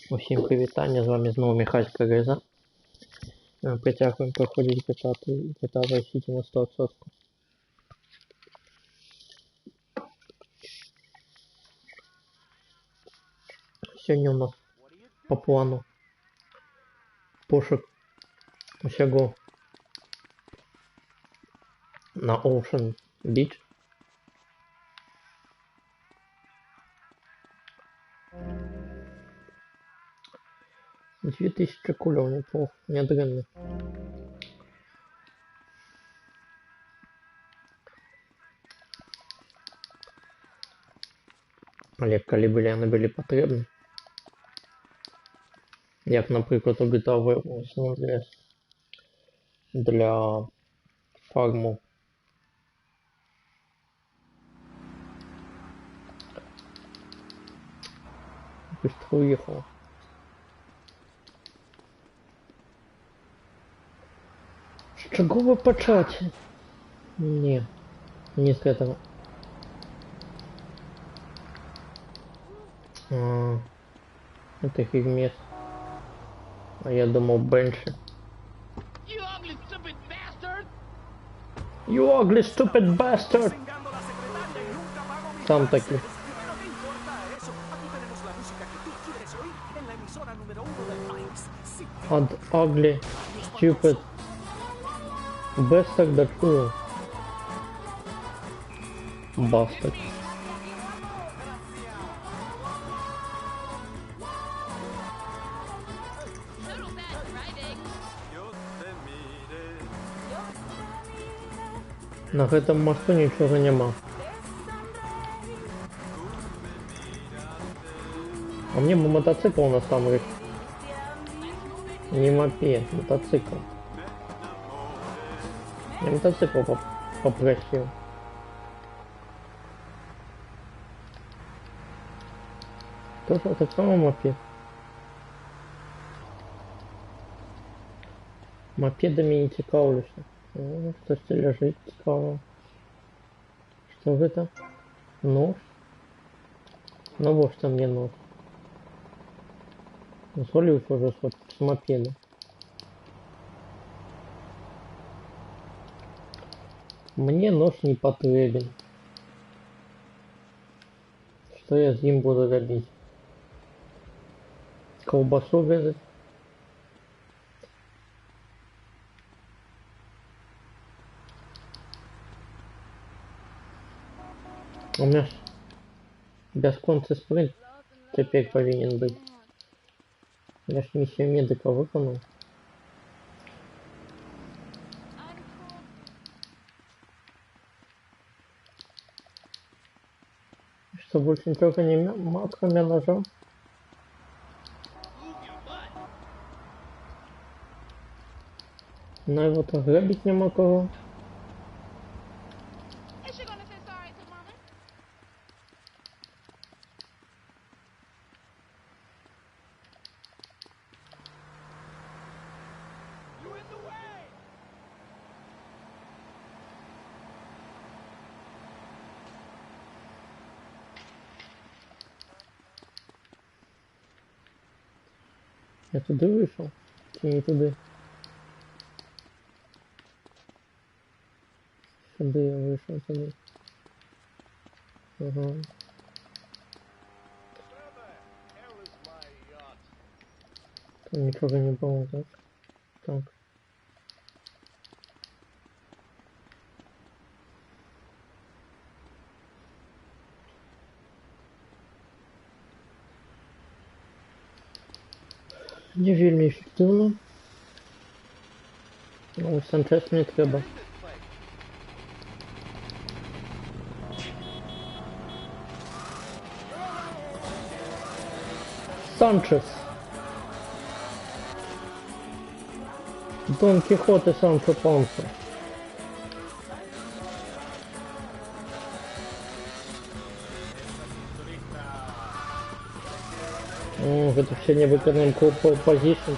Усім привітання, з вами знову Михайло Гриза. Притягуємо проходить GTA Vice City на 100%. Сьогодні у нас по плану пошук усього на Ocean Beach. Две тысячи кулев, неплохо, не дрянно. Але коли вони були потрібні, як, наприклад, у GTA San для фарму быстро уехал. С чего вы почать? Не с этого. Это их мест. А я думал Бенши. You ugly stupid bastard! Сам таки. Ugly stupid bastard, да что? Bastard. На этом мосту ничего нема. А мне бы мотоцикл на самом деле. Не мопед, мотоцикл. Я мотоцикл попросил. Тоже так само мопед. Мопедами не цікавлюся. Хтось лежить цікаво. Что это? Нож? Ну вот что мне нож. Свалился уже с мопеда. Мне нож не потребен. Что я с ним буду робить? Колбасу резать? У меня бесконечный спринт теперь повинен быть. Я ж миссию медика выполнил. Что, больше ничего не кроме ножа? Но его-то грабить не могу. Я туда вышел, и не туда. Сюда я вышел, туда. Ага. Там ничего не было, так? Так. Не вельми эффективно. Ну, Санчес не треба. Санчес. Дон Кихот и Санчо Панса. Это все не выконуем позицию.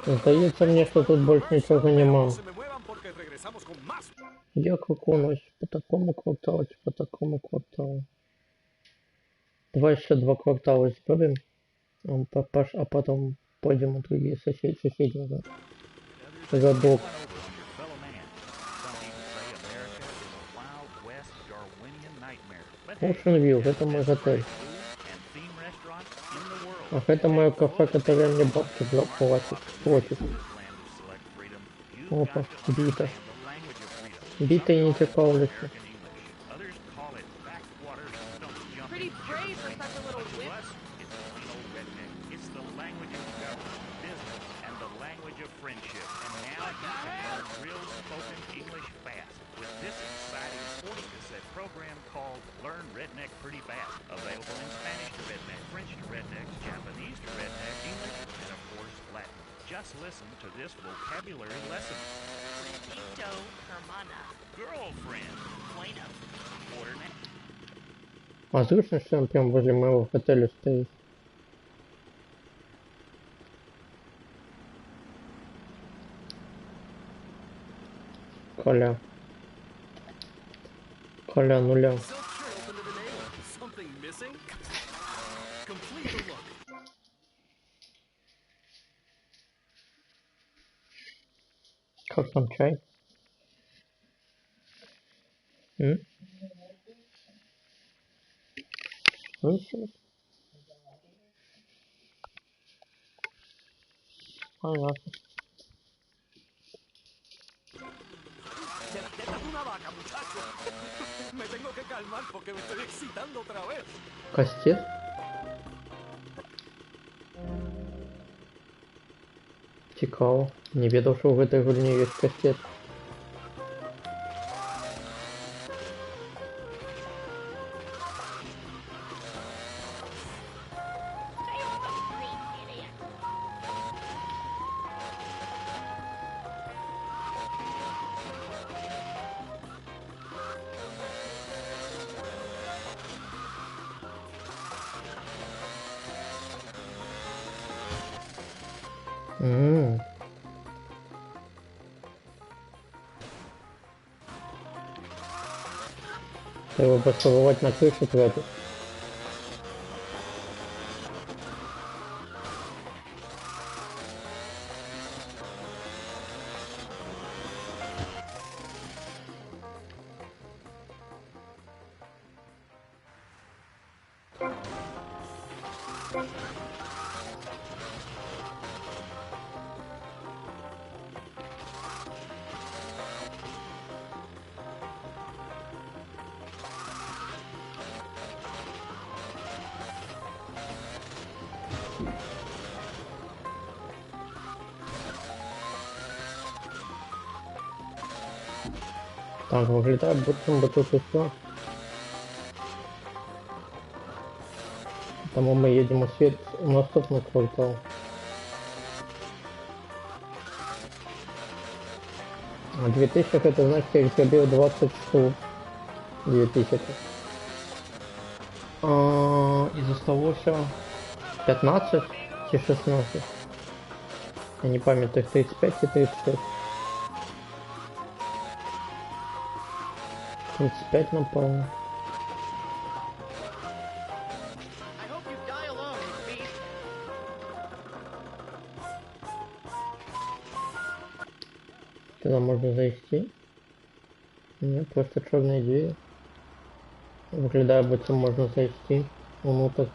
Здається мені, що тут більше нічого нема. Як виконуюсь? По такому кварталу чи по такому кварталу? Давай ще 2 квартали зберем, а потом пойдем у другие соседние задок. Ocean это мой отель. Ах, это мое кафе, которое мне бабки платит. Опа, бита. Бита и не текал. Program called Learn Redneck Pretty Fast, available in Spanish to Redneck, French to Redneck, Japanese to Redneck, English, and of course Latin. Just listen to this vocabulary lesson. Repito, hermana. Girlfriend. Bueno. Quarterneck. А слышно, что он прям возле моего отеля стоит? Коля. Коля нуля. Как там чай? Ничего. Понятно. Кастет? Цікаво. Не ведал, что в этой гульне есть кастет. Треба поцеловать на крышу твою. Так, выглядит, будто бы тут и все. Тому мы едем у наступный квартал. А 2000 это значит, я забил 20 штук. 2000. Из осталося 15 и 16. Я не памятаю, 35 и 36. 35 напевно. Сюда можно зайти. Нет, просто черные двери. Выглядит, будто можно зайти внутрь.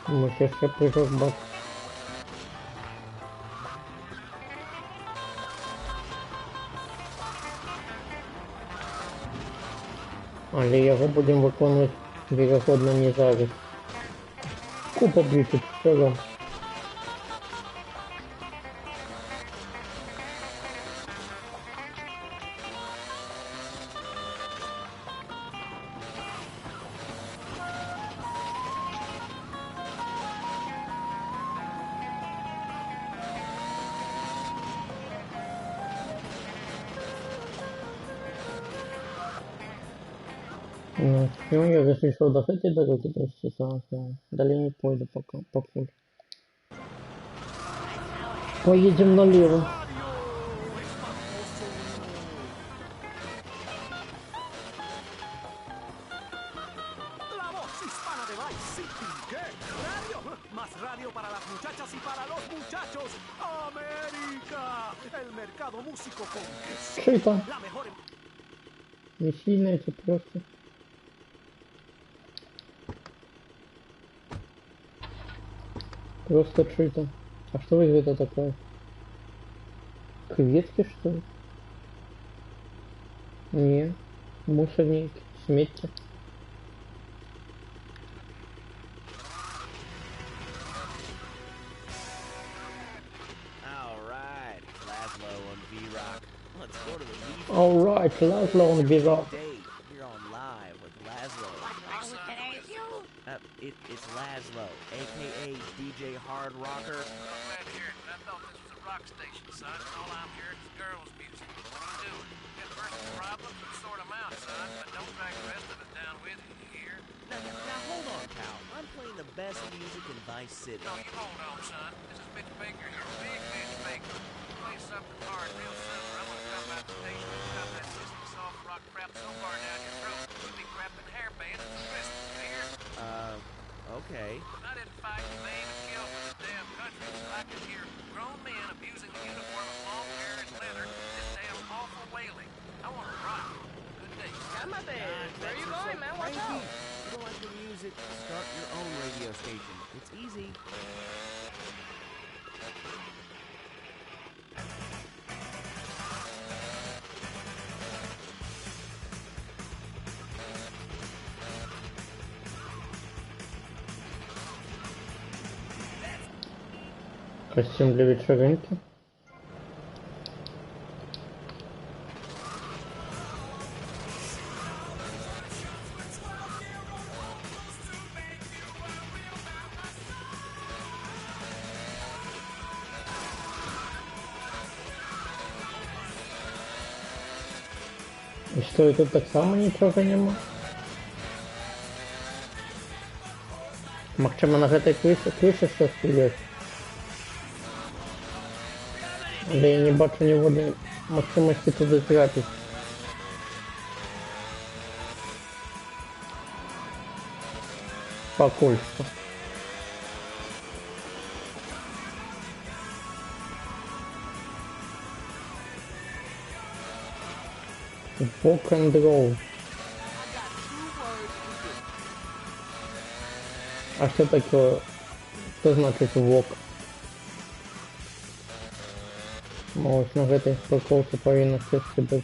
Мы сейчас ще прыжок бак. Але його будемо виконувати вірогідно не зараз. Купа б'ють всього. Ну, все, я разрешил до этой дороги дойти, далее не пойду пока, покуда. Поедем налево. La voz hispana de Vice City. ¿Qué? ¿Radio? Más radio para las muchachas y para los muchachos. ¡América! El mercado músico con queso. Что это? La mejor... Не сильно это просто. Просто что это? А что это такое? Креветки, что ли? Не. Мусорник, смеtti. All right, Laszlo on V-Rock. Let's go to the meet. Alright, Laszlo on Bebop. Dave, you're on live with Laszlo. What's wrong with today's you? It's Laszlo, aka DJ Hard Rocker. I'm glad to hear it, but I thought this was a rock station, son. All I'm hearing is girls' music. What are you doing? Got personal problems? Sort them out, son, but don't drag the rest of us down with you, you hear? Now hold on, pal. I'm playing the best music in Vice City. No, you hold on, son. This is Mitch Baker here. Big Mitch Baker. Play something hard real soon, or I'm gonna come out the station and stop that sissy soft rock crap so far down your throat, you'll be crapping hairbands for Christmas, you hear? Okay. I didn't fight and maim and kill for this damn country, so I could hear grown men abusing the uniform of long hair and leather, this damn awful wailing. I want to rock. Good day. Where are you going, man? Watch out! You don't like the music? Start your own radio station. It's easy. Костюм для вечеринки. І що, і тут так само нічого нема? Максима на этой крыше щось є. Але я не бачу ніводної можливості туди згратись. Покуль що. Walk and roll. А що таке? Що значить walk? Ось на этой парковці повинно щось бути.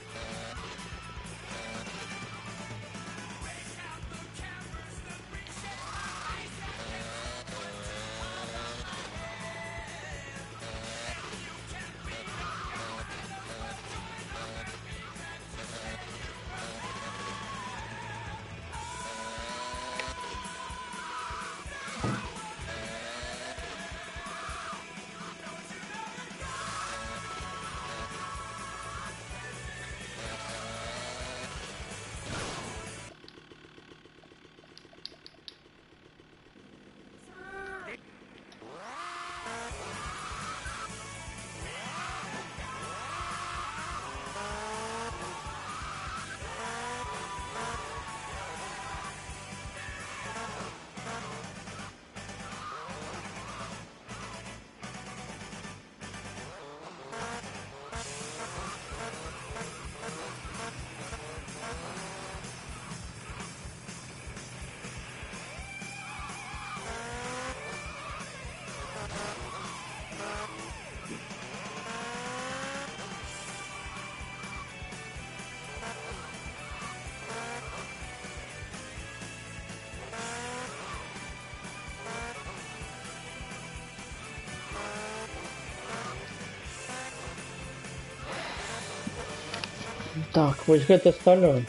Так, вось гэта сталён.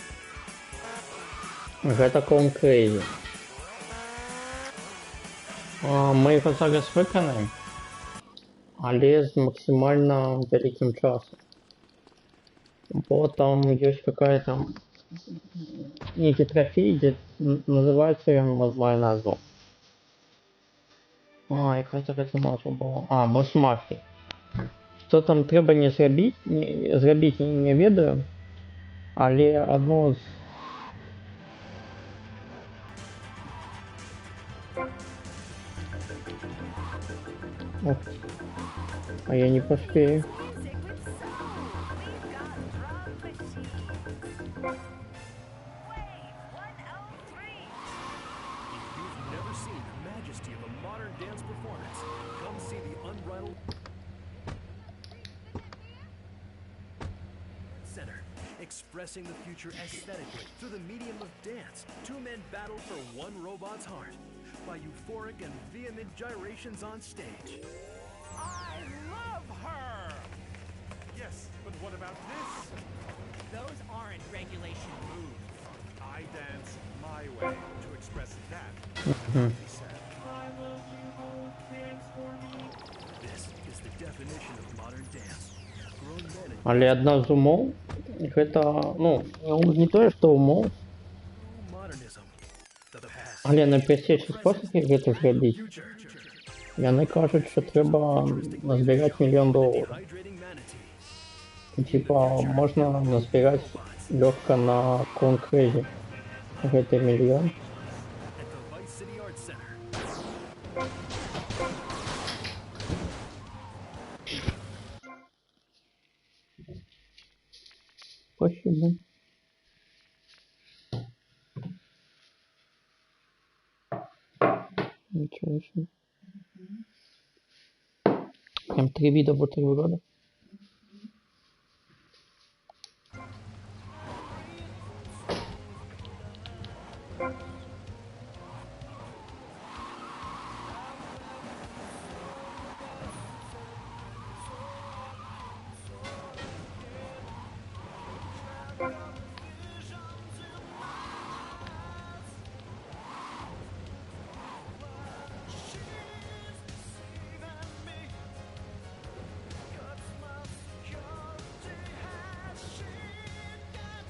Гэта клон Crazy. Мы його зараз виконаємо, але з максимально великим часом. Бо там є какая-то некий трофей, де називається він, маю назву. А, якась така назва була. А, бос мафії. Що там треба не зробити, не ведаю, але одно з... Ох, а я не поспею. If you've never seen the majesty of a modern dance performance, come see the unbridled center, expressing the future aesthetically through the medium of dance. Two men battle for one robot's heart by euphoric and vehement gyrations on stage. I love her! Yes, but what about this? Those aren't regulation moves. I dance my way to express that. He said. This is the definition of modern dance. Grown men and Але одна з умов, гэта, ну, не тое, што умов, modernism. The past. але найпростейшы спосаб гэта зрабіць. Future. Яны кажуць, што трэба назбіраць $1 мільён. Hydrating manatee. Типа, можна назбіраць лёгка на конкрэзе. Гэта $1 мільён. At the Vice City Arts Center. Спасибо. Ничего себе. Прям 3 вида бутерброда.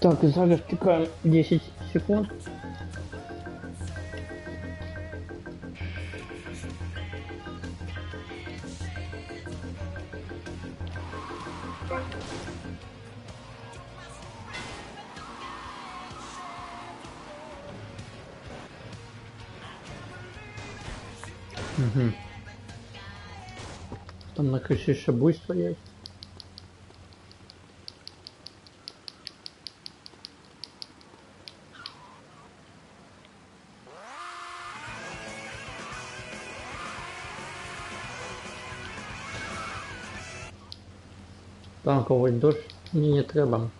Так, зараз чекаем 10 секунд. Угу. Там на крыше еще буйство есть. Танковий дощ мені не треба.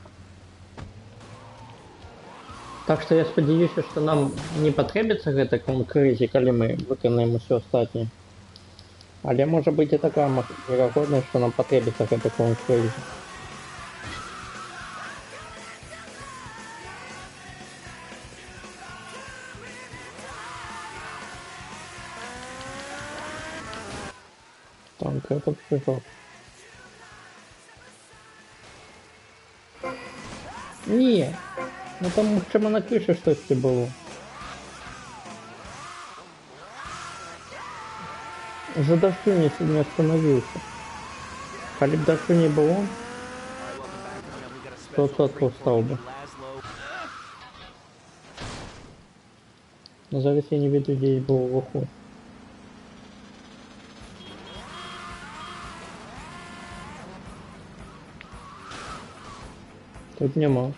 Так що я сподіваюся, що нам не потребується гэта конкризі, коли ми виконаємо все остатнє. Але може бути і така вероятність, що нам потребується гэта конкризі. Так, этот прыжок. Ні, ну там прямо на криші щось було. За дождю не остановился. Коли б дождю не было, 100% встал бы. Но зараз я не виду, где был выход. Тут нема.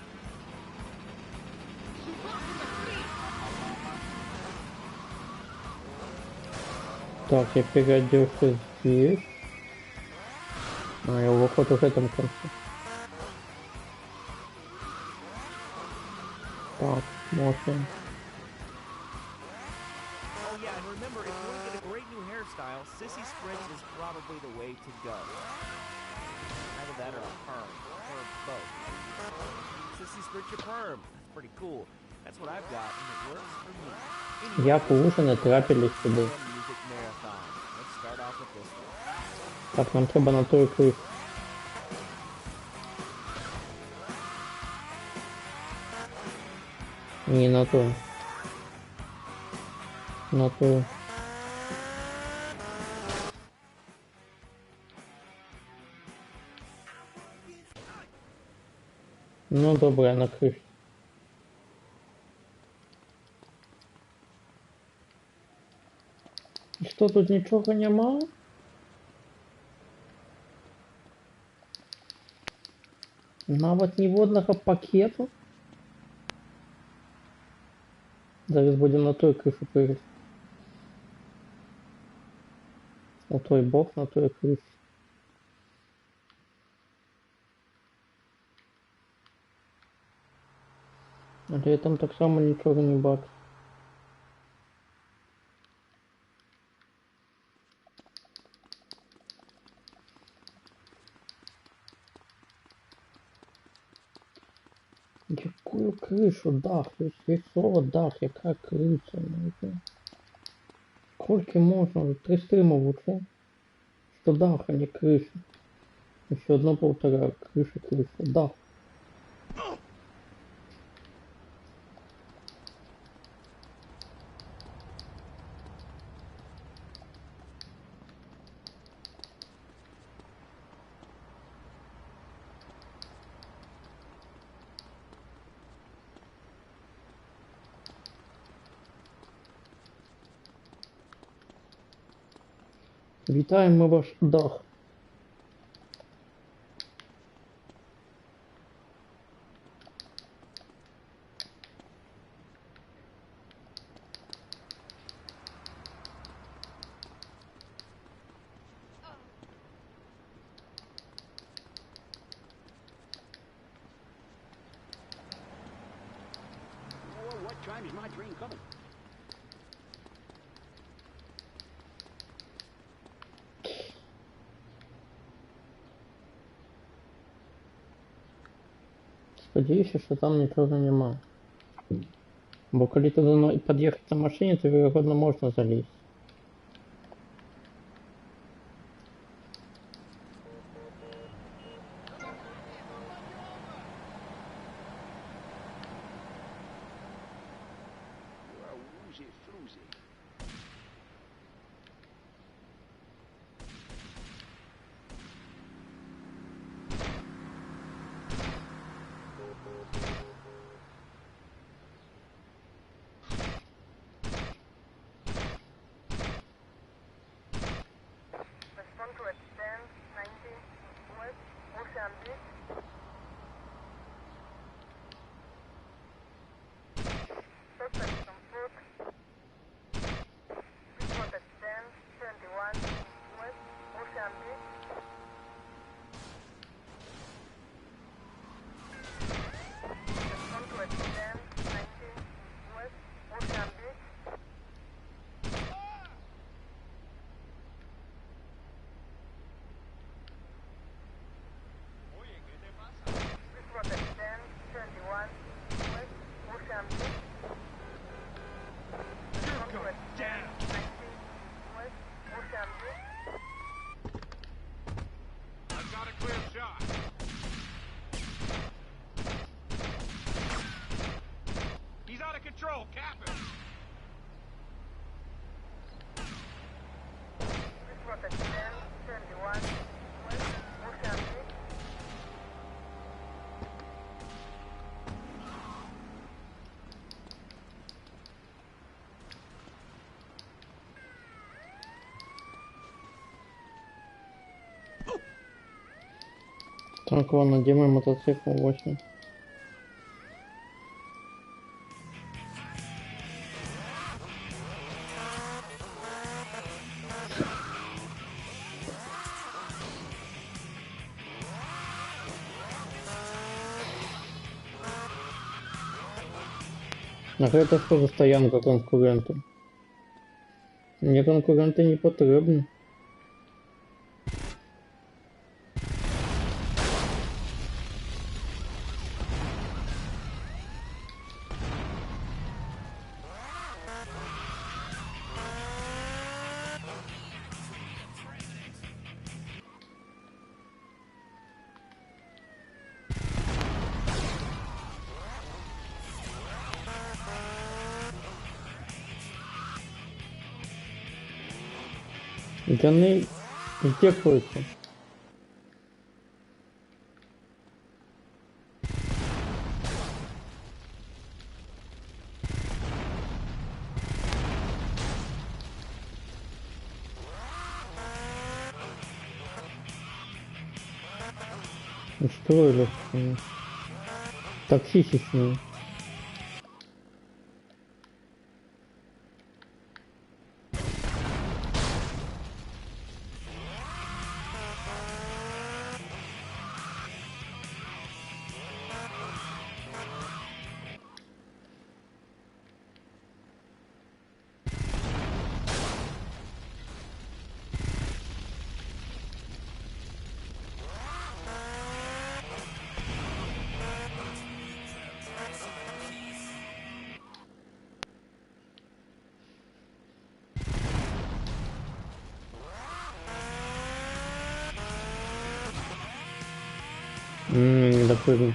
Так, я переоделся здесь. А, я выход в этом конце. Так, можно. Oh yeah, and remember, if you want to get a great new hairstyle, Sissy Spritz is probably the way to go. Either that or a perm, or both. Sissy Spritz your perm. That's pretty cool. That's what I've got, and it works for me. Anyway, Як лучше не трапились сюди. Music Marathon. Let's start off with this one. Так, нам треба на той крик. Не на то. На то. Ну добре, на крыше. І що, тут нічого нема? Навіть ні водного пакету? Зараз будемо на той кришу прыгати. На той бок, на той крышу. Але я там так само нічого не бачу. Какую крышу? Дах? Есть слово дах, яка крыша? Сколько можно? 3 стрима лучше. Что дах, а не крыша. Еще одно полтора. Крыша, крыша. Дах. Вітаємо ваш дах. What time is my train coming? Сподіваюся, що там нічого нема. Бо коли туди під'їхати на машині, то вірогідно можна залізти. Woozy floozy. Respond to extend 19 West Ocean Beach. Suspect on foot. Report extend 21 West Ocean Beach. Respond to extend 19 West Ocean Beach. Report extend 21 West Ocean Beach. Respond to extend 19 West Ocean Beach. I've got a clear shot. He's out of control, Captain. Report extend 21 West Ocean Beach. Так, ладно, где мой мотоцикл 8? Ах, это что за стоянка конкурентов? Мне конкуренты не потребны. Вони здекуються. Устроили токсичные. Допустим.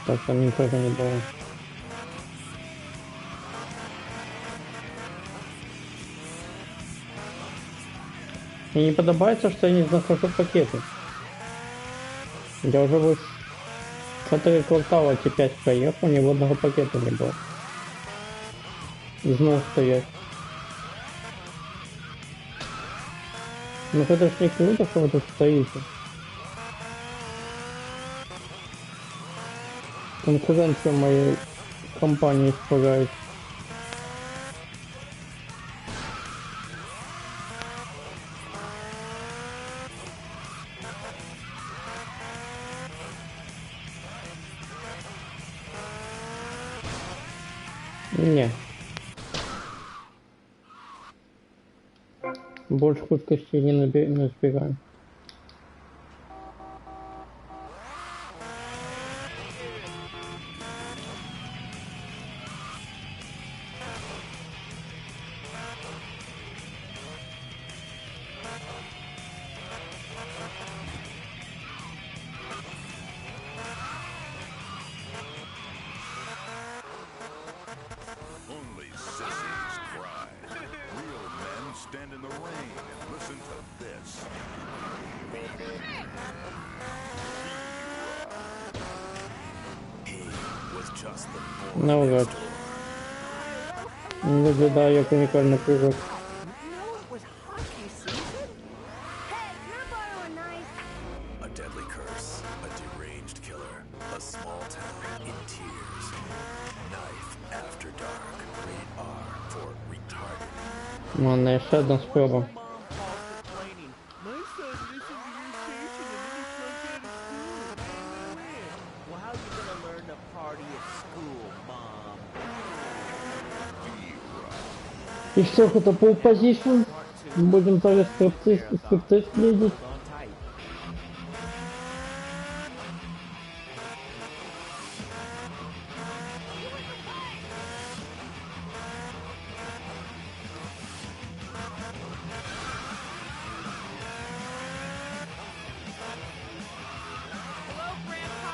Так, там никого не было. Мне не подобается, что я не нахожу пакеты. Я уже вот 4 квартала Т5 проехал, ни одного пакета не было. И снова стоять. Ну это ж не круто, что вы тут стоите. Конкуренция моей компании испугает. Не. Больше худкости не набираем. Only sissies cry. Real men stand in the rain and listen to this. He was just the boy Наугад. next door. Не выглядаю как уникальный прыжок. No, it was hockey season. Hey, can I borrow a knife? A deadly curse, a deranged killer, a small town in tears. Knife After Dark, rated R for retarded. Ладно, еще одна спроба. Mom calls complaining. My son listened to your station and then he flunked out of school. Well, how you gonna learn to party at school, Mom? И все, это пол позиtion. Будем зараз скрипты следить. On tight. Hello, Grandpa.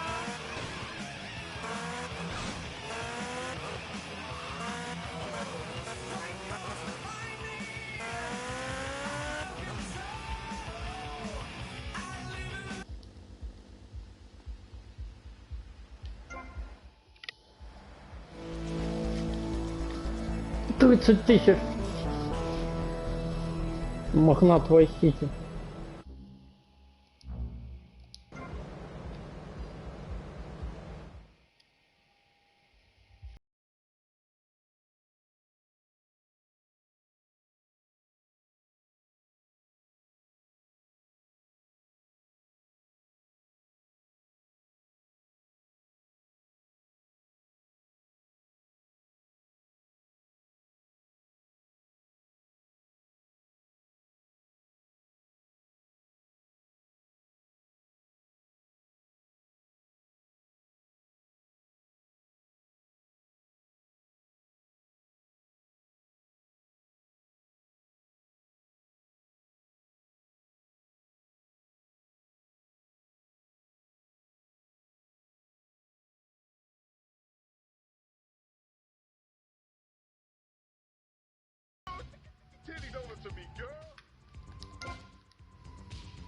Тридцать тысяч. Магнат Вайс-Сити.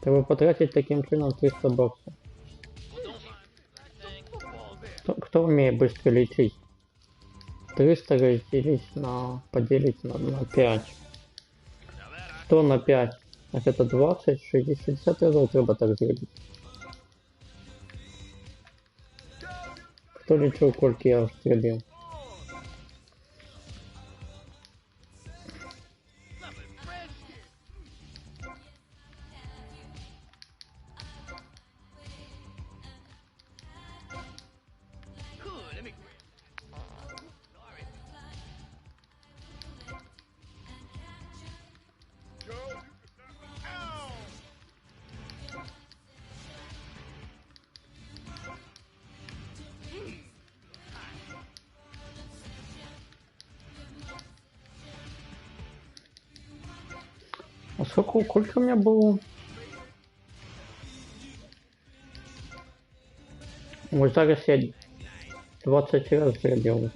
Треба потратить таким чином 300 баксов. Кто умеет быстро лечить? 300 разделить на... поделить на 5. 100 на 5. Так это 20, 60 разов треба так сделать. Кто лечил, сколько я стрелил? А сколько у меня было? Вот зараз я 20 раз сделал.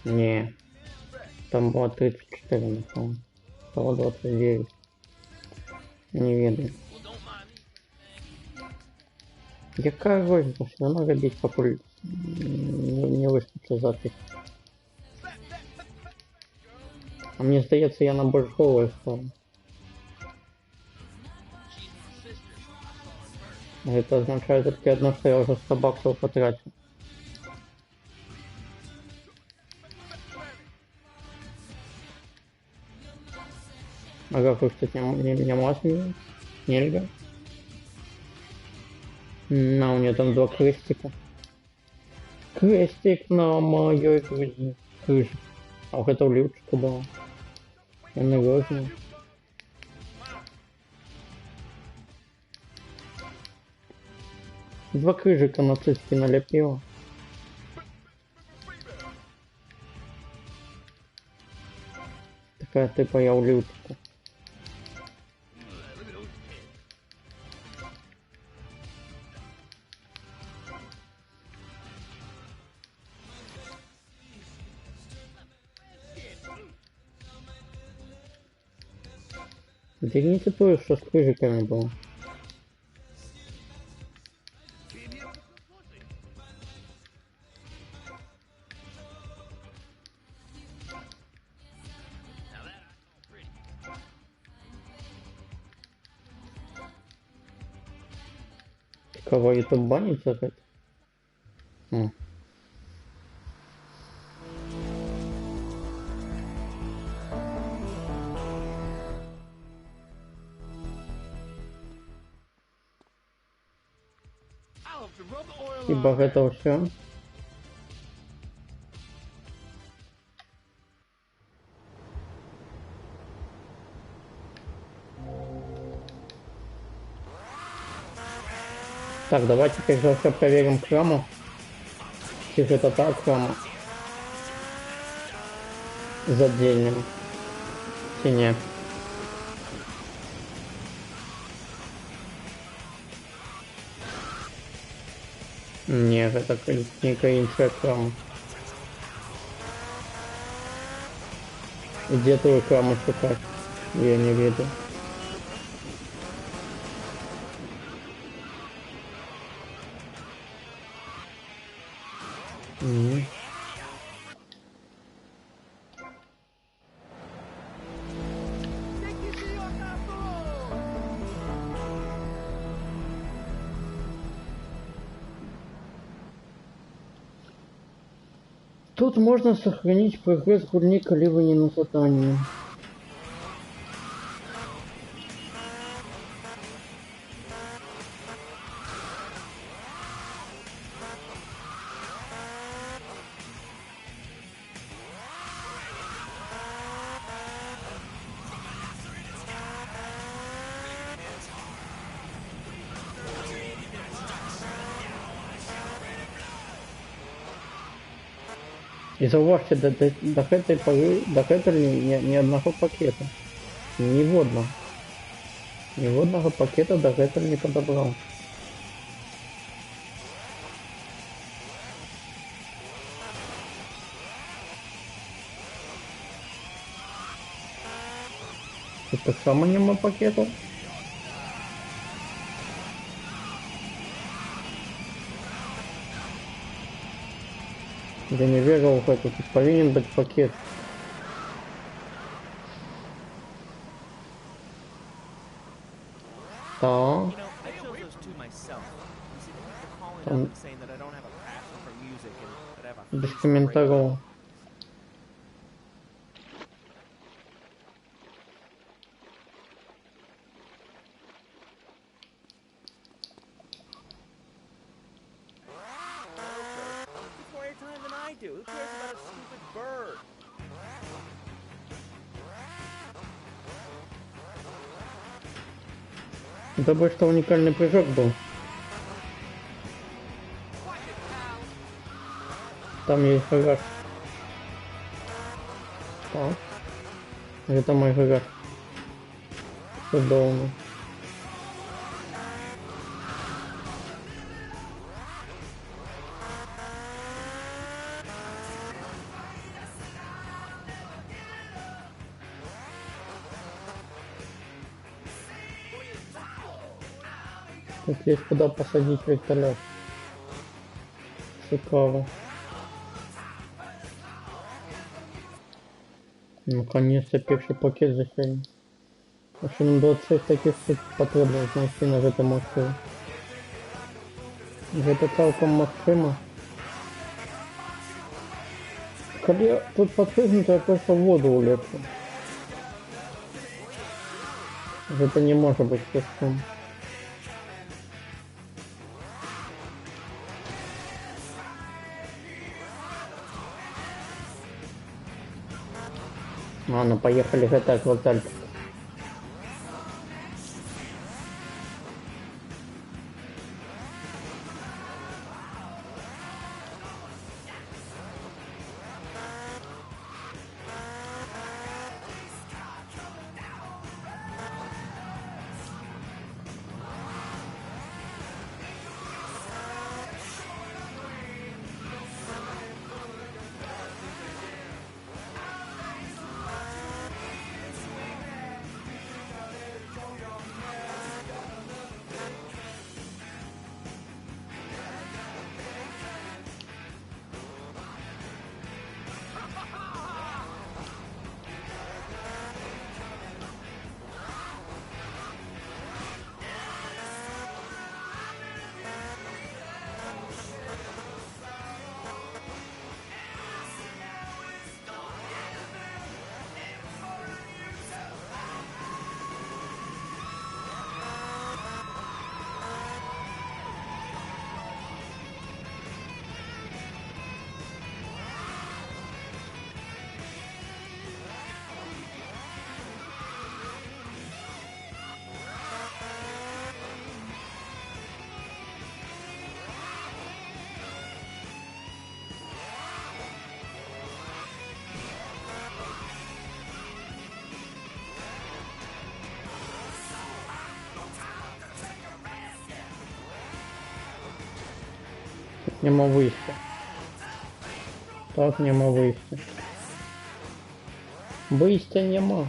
Не. Там было 34, напомню. Стало 29. Не видно. Яка розниця? Все равно робить популярность. Не вистачить запись. А мне здається, я на больш голий став. Это означает только одно, что я уже 100 баксов потратил. А как вы, кстати, не можете? Нельзя? На, у нее там 2 крестика. Крестик на моей крыше. А вот это у Лютчика было. Он навёзный. Два крыжика на цицки налепила. Такая типа я у Лютчика. Ты не типа, что с крыжиками было. Кого YouTube банит за это? Ибо это все. Так, давайте теперь же проверим храму. Если это так храма. За отдельным. Нет. Нет, это не коринфская храма. Где твою храму шукать? Я не виду. Тут можно сохранить прогресс гурника либо не на задании. И зауважьте, до этой поры, до этого ни одного пакета. Ни одного пакета до этого не подобрал. Тут так само нема пакетов. Я не верил в это, тут повинен быть пакет. Да. You know, I chose those two myself. You see, people calling up and saying that I don't have a passion for music and that I have a Без face for radio. комментариев. It's more airtime than I do. Who cares about a stupid bird? Добро, что уникальный прыжок был. Там есть гараж. Так. Это мой гараж. Удобно. Тут есть куда посадить вертолет. Шикарно. Наконец-то первый пакет за сегодня. Якщо нам 26 таких штук потрібно знайти на жити машину. Жити цілком машина. Коли я тут подпрыгнуто, я просто в воду улечу. Это не может быть слишком. Ладно, поехали катать вокзальчик. Нема вийти. Так, нема вийти. Вийти нема.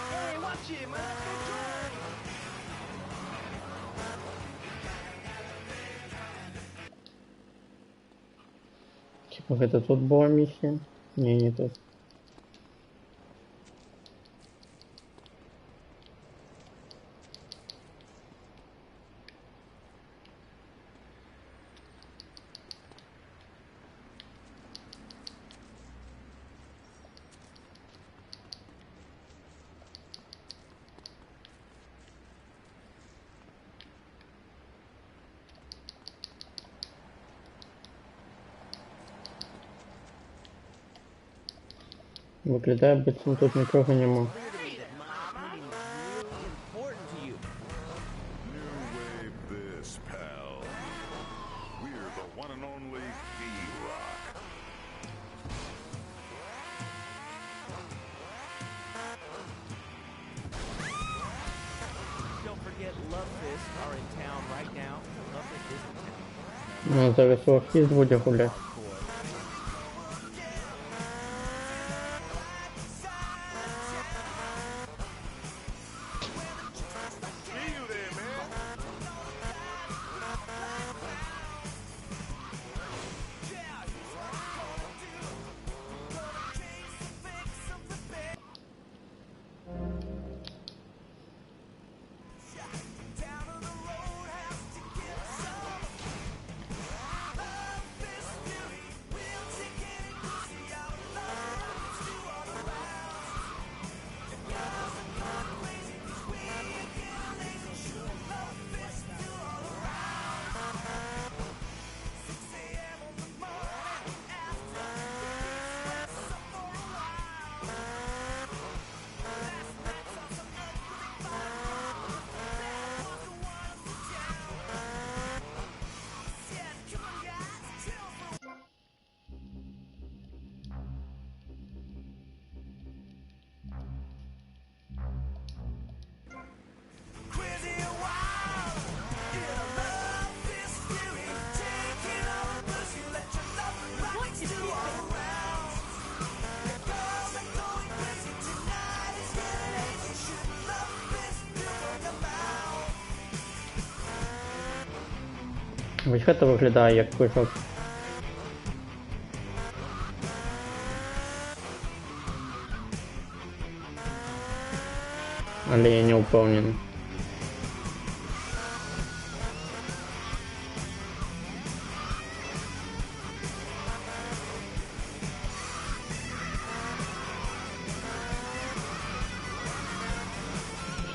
Hey, watch it, man. Let's go try. Типа это тут была миссия? Не тут. Виглядає, бицем тут нікого нема. Clear to me that my opinion is really important to you. New wave this, pal. We're the one and only B-Rock. Don't forget Love Fist are in town right now. Love Fist is in town. Ну, зараз лохіст буде гуляти. See you there, man. Ось це виглядає як прыжок. Але я не впевнений.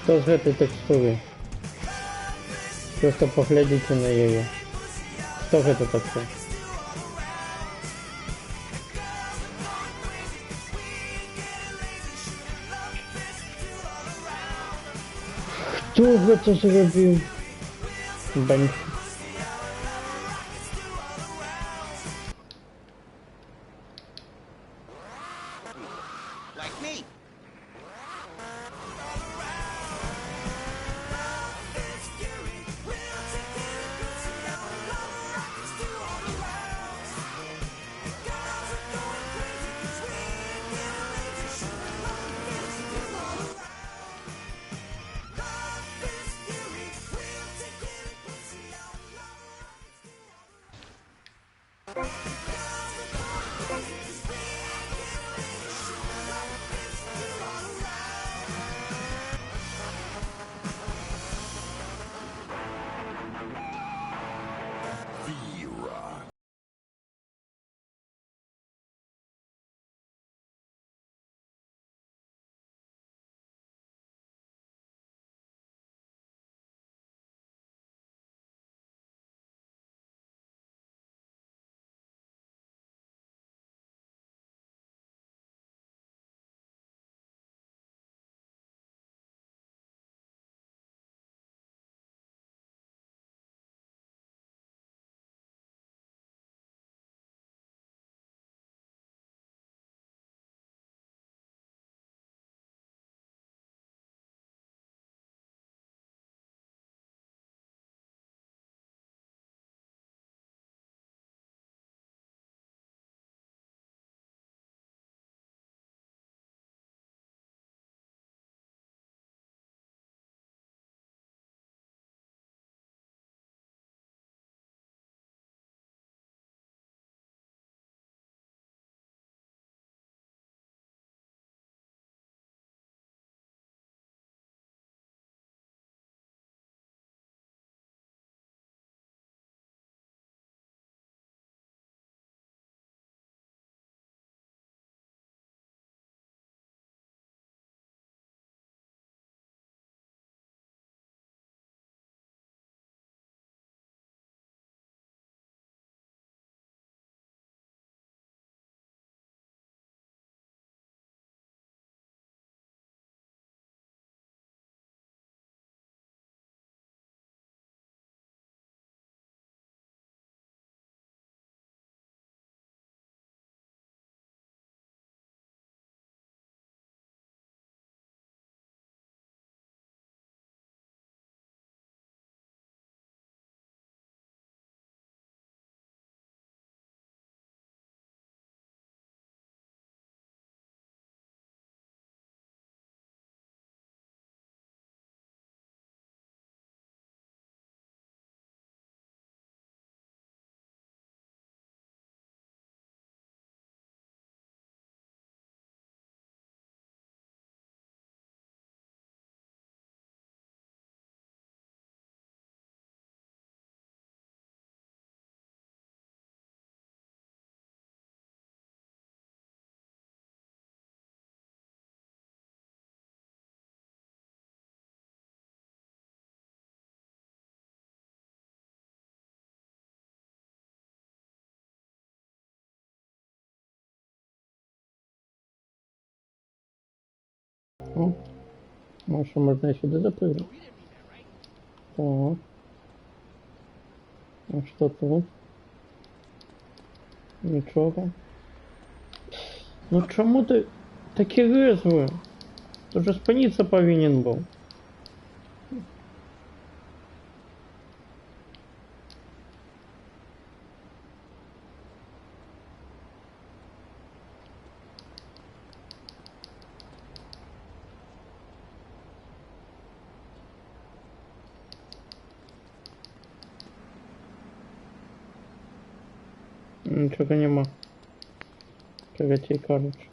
Что з этой текстурой? Просто поглядите на ее. Что же это такое? Хто это зробив? Банк. Like me. О, ну що, можна і сюди запрыгнути? Так. А що тут? Нічого. Ну чому ти такі різви? Ти вже спинитися повинен був. Нічого нема. Короче, кажуть.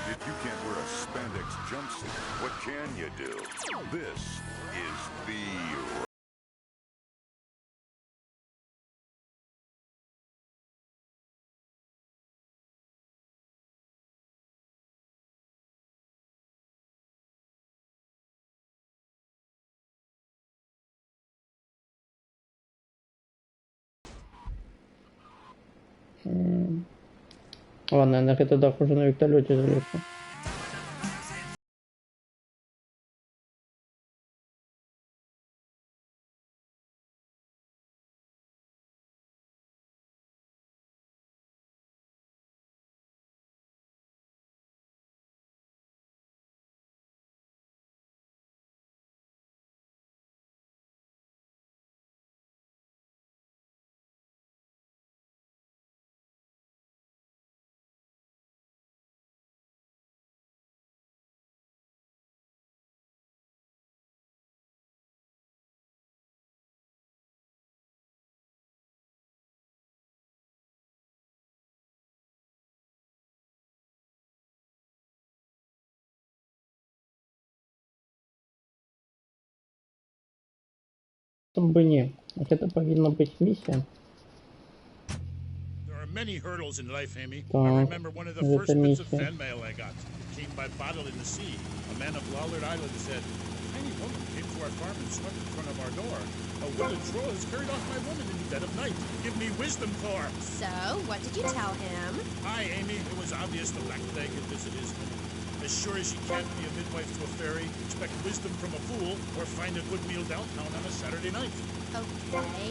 If you can't wear a spandex jumpsuit, what can you do? This is the Ладно, я на тогда уже на вертолете залезу. Там бы не. Вот это повинна быть миссия. There are many hurdles in life, Amy. I Так, remember one of the это first bits of миссия. fan mail I got. It came by bottle in the sea. A man of Lollard Island said, "A tiny woman came to our farm and swept in front of our door. A wilted troll has carried off my woman in the dead of night. Give me wisdom, Thor." So, what did you tell him? Hi, Amy. It was obvious the black plague had visited his home. As sure as you can't be a midwife to a fairy, expect wisdom from a fool, or find a good meal downtown on a Saturday night. Okay.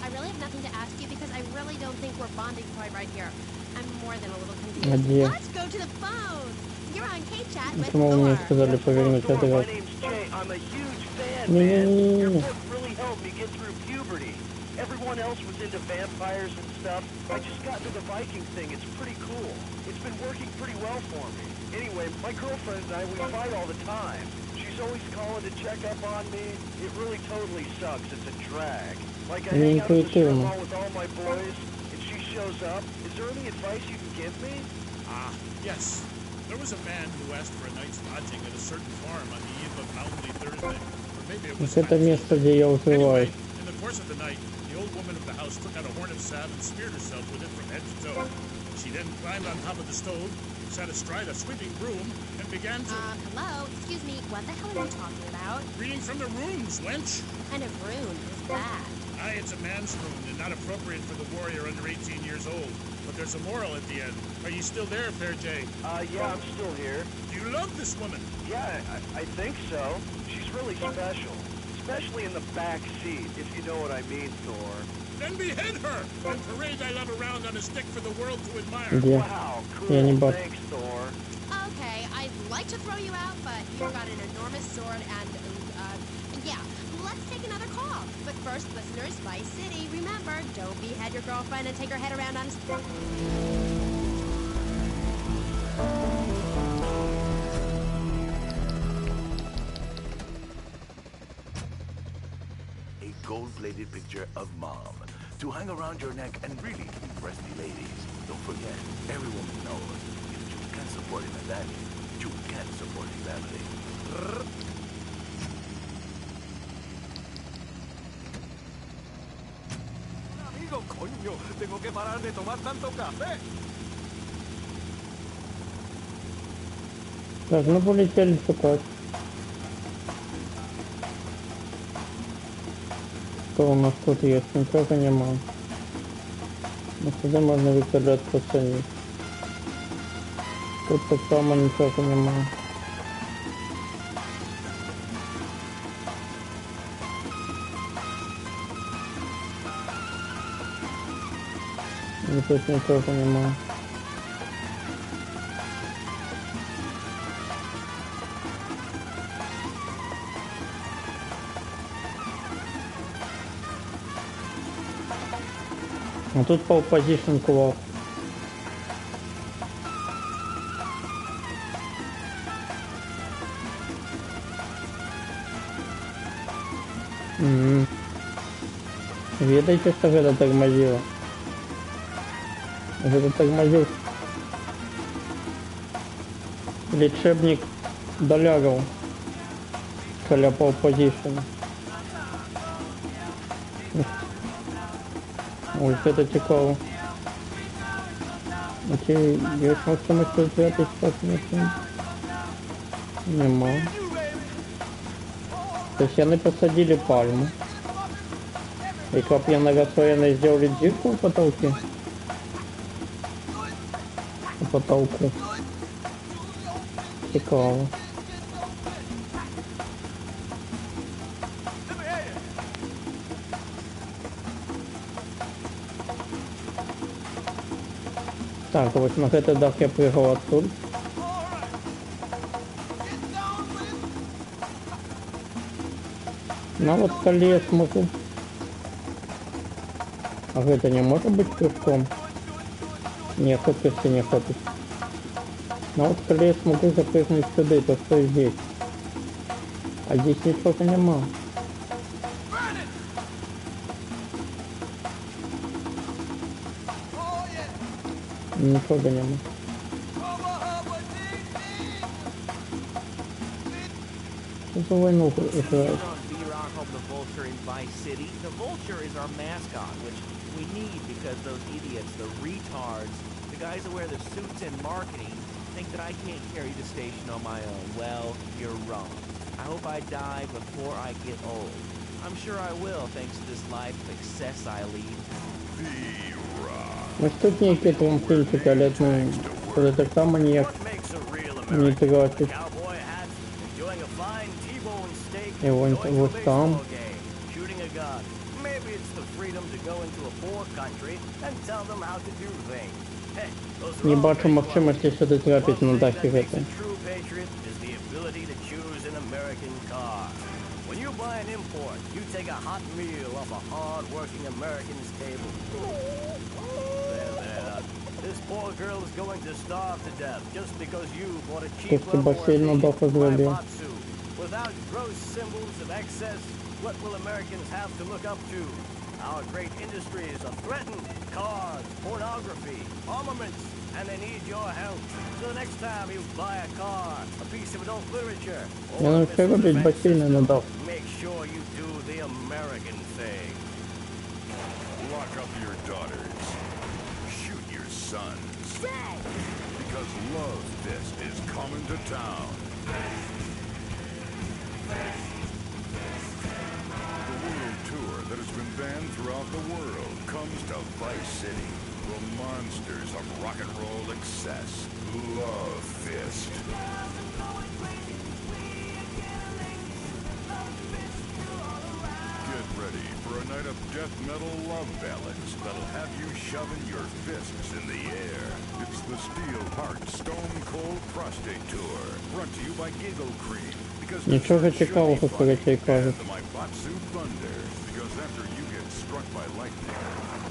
I really have nothing to ask you because I really don't think we're bonding quite right here. I'm more than a little confused. Где? Let's go to the phone. You're on K-Chat with Почему вы мне Thor. сказали повернуть Thor, это my вот? name's Jay. I'm a huge fan, Не, man. не, не, Your не. book really helped me get through puberty. Everyone else was into vampires and stuff. I just got into the Viking thing. It's pretty cool. It's been working pretty well for me. Anyway, my girlfriend and I, we fight all the time. She's always calling to check up on me. It really totally sucks. It's a drag. Like I hang out in the strip mall with all my boys, and she shows up. Is there any advice you can give me? Yes. There was a man who asked for a night's lodging at a certain farm on the eve of Maundy Thursday. Or maybe it was Вот это место, где я укрываюсь. in the course of the night, the old woman of the house took out a horn of salve and smeared herself with it from head to toe. She then climbed on top of the stove, sat astride a sweeping broom, and began to... Hello? Excuse me, what the hell are you talking about? Reading from the runes, wench. What kind of rune is that? Aye, it's a man's rune and not appropriate for the warrior under 18 years old. But there's a moral at the end. Are you still there, Fair Jay? Yeah, I'm still here. Do you love this woman? Yeah, I think so. She's really special. Especially in the back seat, if you know what I mean, Thor. Then behead her and parade thy love around on a stick for the world to admire. Где? Wow, Я не cool. бачу. Thanks, Thor. Okay, I'd like to throw you out, but you've got an enormous sword and, yeah. Let's take another call. But first, listeners, Vice City, remember, don't behead your girlfriend and take her head around on a stick. A gold-plated picture of Mom to hang around your neck and really impress the ladies. Don't forget, every woman knows if you can't support a daddy, you can't support a family. Coño, tengo que parar de tomar tanto café. Так, ну полетели шукать. Что у нас тут есть? Ничего нема. Ну сюда можно вертолет посадить. Тут так само ничего нема. И тут ничего нема. А тут pole position clock. Видите, что это тормозило? Это тормозил лечебник доляров для pole position. Ось это цікаво. Окей, я шанс тому, що взяти спасти. Нема. То есть они посадили пальму. И как я многослойно сделали дырку в потолке. По потолку. Цікаво. Так, ось на гэты дах я прыгал адтуль. Нават калі я смогу. А гэта не можа быць прыжком? Не, хопіцца не хопіць. Нават калі я смогу запрыгнуць сюды, то што здесь? А здесь нічога няма. Ничего нема. Что за войну играет? The Vulture in Vice City. The Vulture is our mascot, which we need because those idiots, the retards, the guys that wear the suits in marketing, think that I can't carry the station on my own. Well, you're wrong. I hope I die before I get old. I'm sure I will, thanks to this life of excess I lead. Ось тут некий трамплинчик, але это так само ніяк не тратить. И вон вот там. Не бачу можливості сюди трапити на дахі гэты. When you buy an import, you take a hot meal off a hard-working American's table. There. This poor girl is going to starve to death just because you bought a cheap Matsu. Without gross symbols of excess, what will Americans have to look up to? Our great industries are threatened. Cars, pornography, armaments, and they need your help. So the next time you buy a car, a piece of adult literature, or a make sure you do the American thing. Lock up your daughters. Shoot your sons. Because Love Fist is coming to town. The world tour that has been banned throughout the world comes to Vice City. The monsters of rock and roll excess. Love Fist. Get ready for a night of death metal love ballads that'll have you shoving your fists in the air. It's the Steel Heart Stone Cold Prostate Tour, brought to you by Giggle Cream. Нічого цікавого про цей кажуть. Because after you get struck by lightning,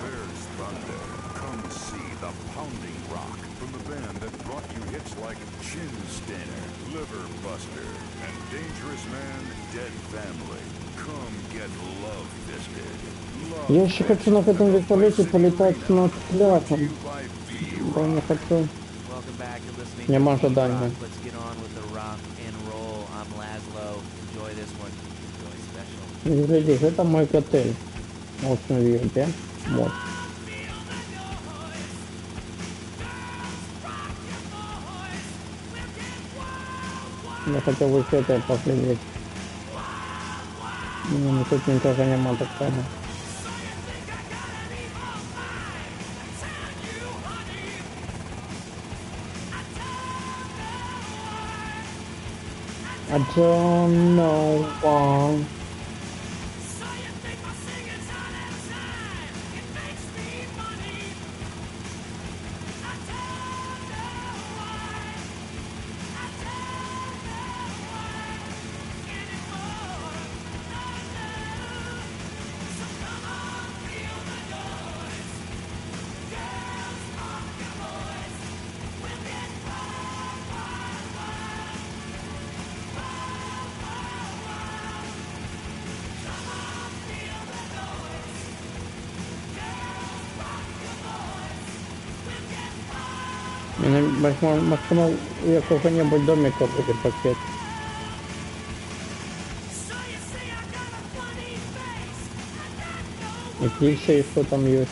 there's thunder. Come see the pounding rock from the band that brought you hits like Chin Stainer, Liver Buster, and Dangerous Man, Dead Family. Come get love fisted. Я еще хочу на этом вертолете полетать над пляжем. Да не хочу. Нема ожидания. Гляди, это мой котель. Очень видите? Вот. Я хотел вот это поглядеть. Ну, тут ничего нема так само. I don't know why. Максимум какого-нибудь домика будет пакет. И пицца, и что там есть.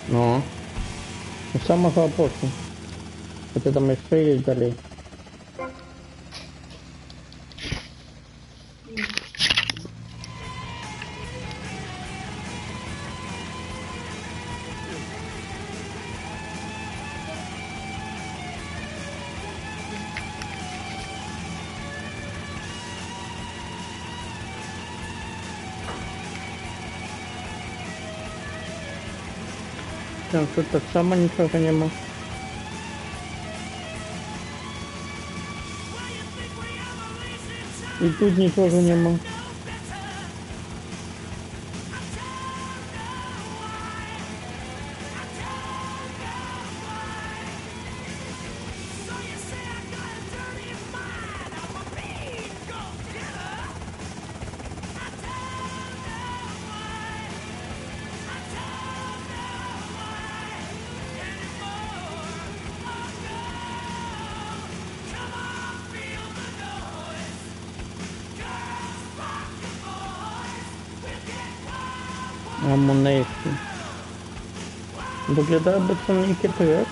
Ну, самое опасное. Вот это мы еще дали. Там тут так само ничего нема. И тут ничего нема. Амунейшн. Виглядає би це некий трек.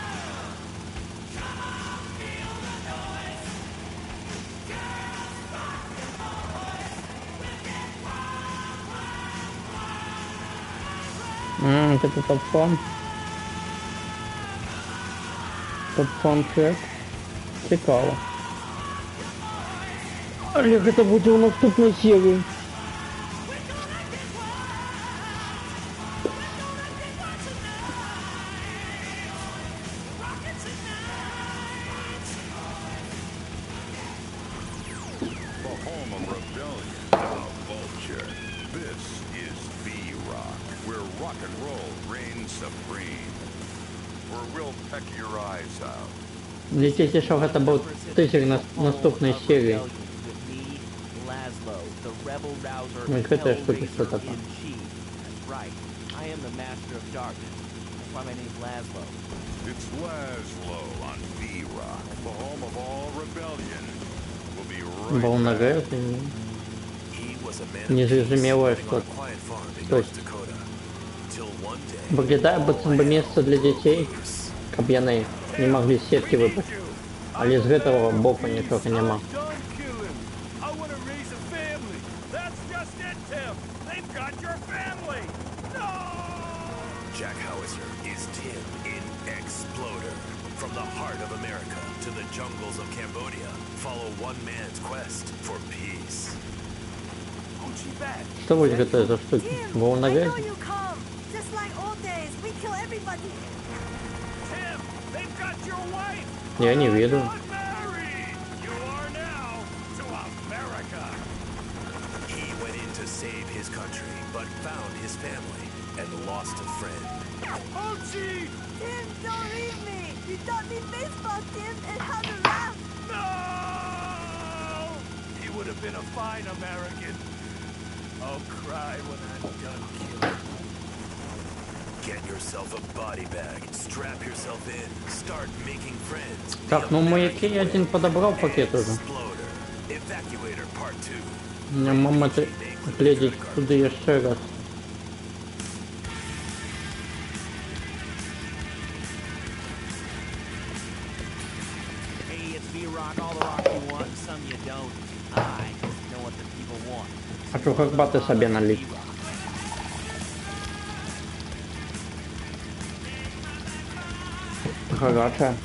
Это топ-фан. Топ-фан трек. Цікаво. Але як це буде у наступній серії? Дивіться, що це був тизер наступної серії. Ну, эта штука что такое? It's Laszlo on V-Rock, the home of all rebellion. We'll be right Волноград, незрозумелое что-то. То есть, выглядає би це место для детей, каб яны не могли сетки выпасть. Але з гэтага боку нічога нема. Jack Howitzer is Tim in Exploder. From the heart of America to the jungles of Cambodia, follow one man's quest for peace. Что будет это за штуки? Волноград? Just like old days everybody. Tim, they've got your wife. Я не веду. Mary, you are now to America. He went in to save his country, but found his family and lost a friend. Archie! Tim, don't leave me. You taught me baseball, Tim, and how to laugh. No! He would have been a fine American. I'll cry when I'm done killing. Get yourself a body bag, strap yourself in, start making friends. Так, ну маяки я один подобрал пакет уже. Exploder. Evacuator Part 2. У меня мама глядит туди еще раз. Hey, it's V-Rock, all the rock you want, and some you don't. I know what the people want. Хочу как баты себе налить. Горячая.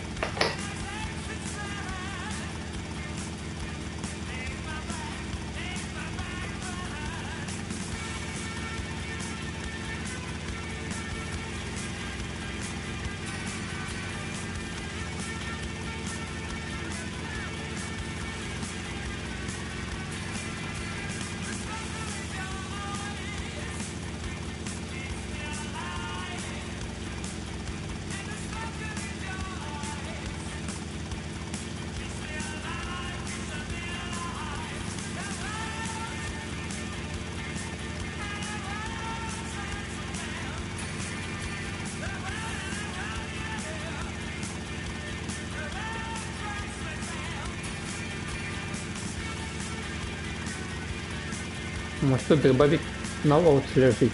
Может, тут дробовик на лоуце лежит.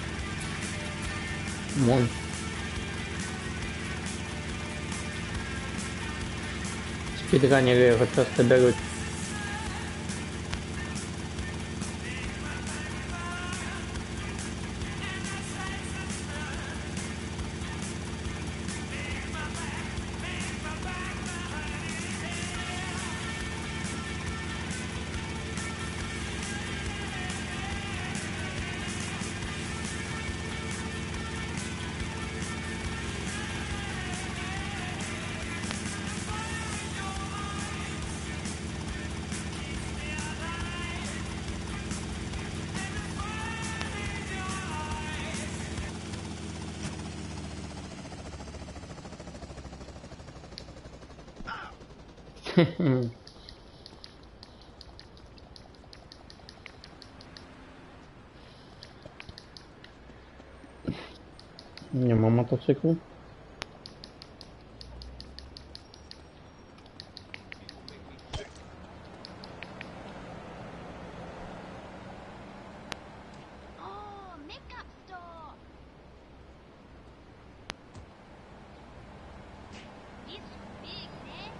Вон. Спидранеры его часто берут. Нема мотоцикл. Oh, makeup store. It's big, man.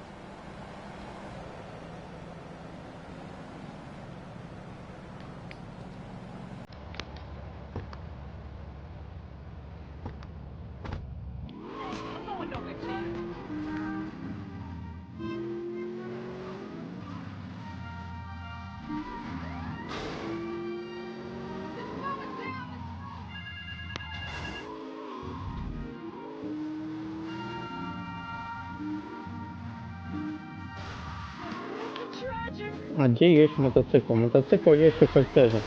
А где есть мотоцикл? Мотоцикл есть у кортежа.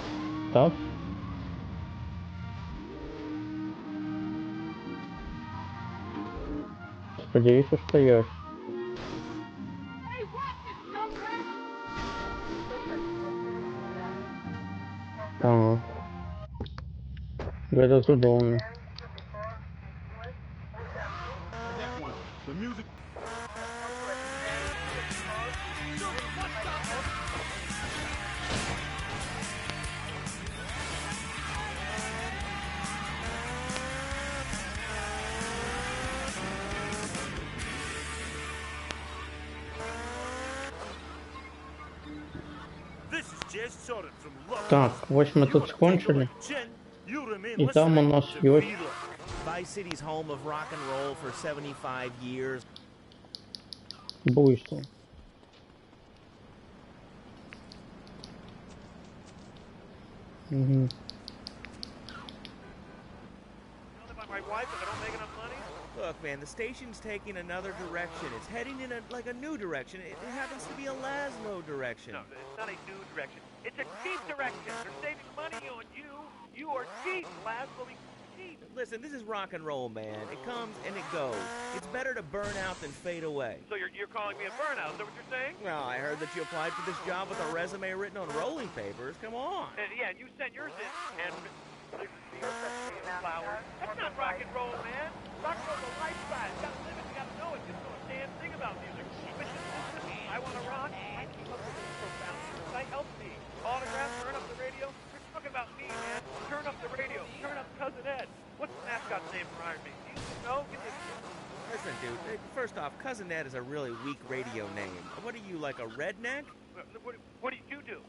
Так? Подивись, что есть. Ага. Это удобно. The music. Так, ось ми тут скончили. І там у нас є Vice City's home of rock and roll for 75 years. буйство. Угу. My wife, if I don't make enough money, Look, man, the station's taking another direction. It's heading in a new direction. It happens to be a Laszlo direction. No, it's not a new direction. It's a cheap direction. They're saving money on you. You are cheap, Laszlo. Cheap. Listen, this is rock and roll, man. It comes and it goes. It's better to burn out than fade away. So you're calling me a burnout? Is that what you're saying? Well, I heard that you applied for this job with a resume written on rolling papers. Come on. Yeah, you sent yours in. And flowers. That's not rock and roll, man. Rock and roll's a lifestyle. You gotta live it. You gotta know it. Just know a damn thing about music. I want to rock. I keep up with this profound. That helps me. Autographs, turn up the radio. You're talking about me, man. Turn up the radio. Turn up Cousin Ed. What's the mascot's name for Iron Man? Do you know? Give me a... Listen, dude. First off, Cousin Ed is a really weak radio name. What are you, like a redneck? What do you do?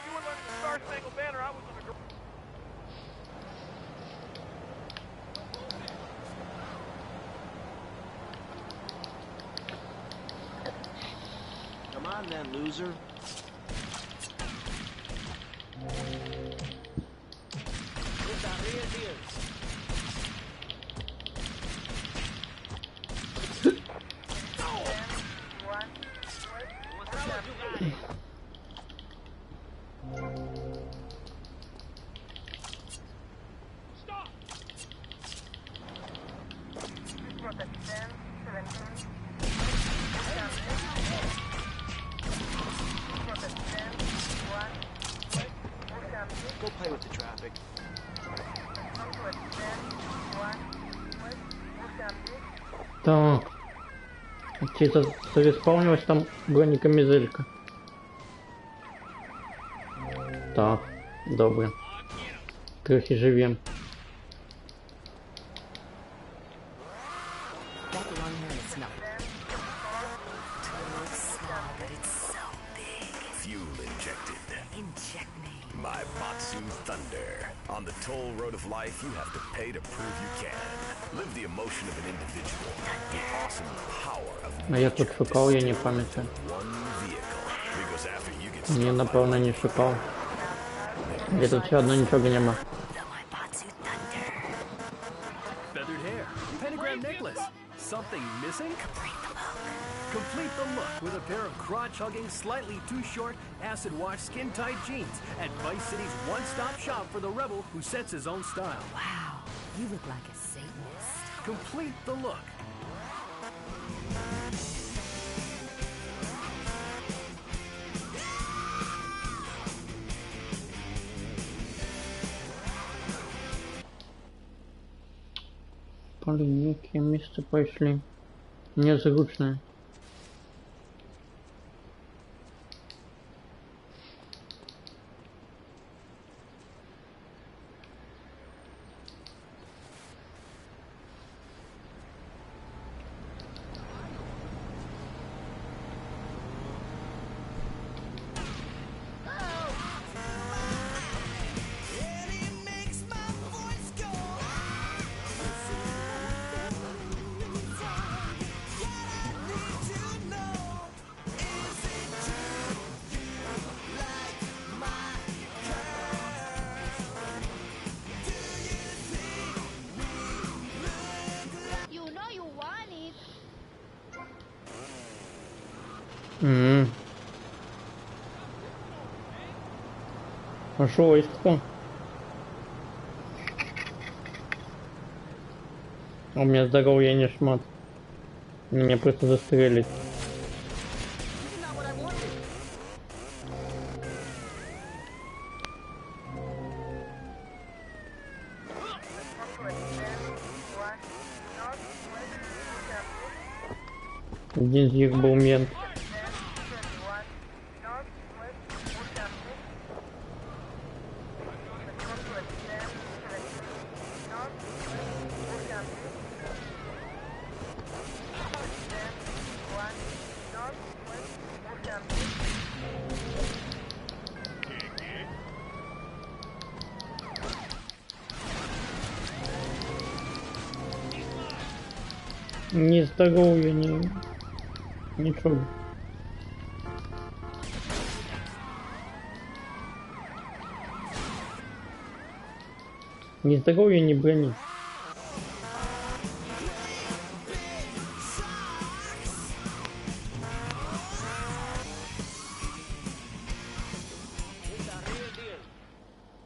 You were learning the Star Spangled Banner. I was on a... Come on then, loser. Stop! Go play with the traffic. Так. Чисто зареспаунилась там бронекамизелька. Так, добре. Трохи живем. Fuel injected. Inject me. My Batsu Thunder. On the toll road of life, you have to pay to prove you can. Live the emotion of an individual. The awesome power of А я тут шукал, я не памятаю. one vehicle. Because after you get Не, напевно, не шукал. Где тут все одно ничего нема. Feathered hair. Pentagram necklace. Something missing? Complete the look with a pair of crotch-hugging, slightly too short, acid-wash, skin-tight jeans at Vice City's one-stop shop for the rebel who sets his own style. Wow, you look like a Satanist. Complete the look. Некие места пошли. Незручные. А шо войска? У меня здоровья не шмат. Меня просто застрелить. Один из них был мент. Не здоровье, ничего. Ни здоровья, ни брони.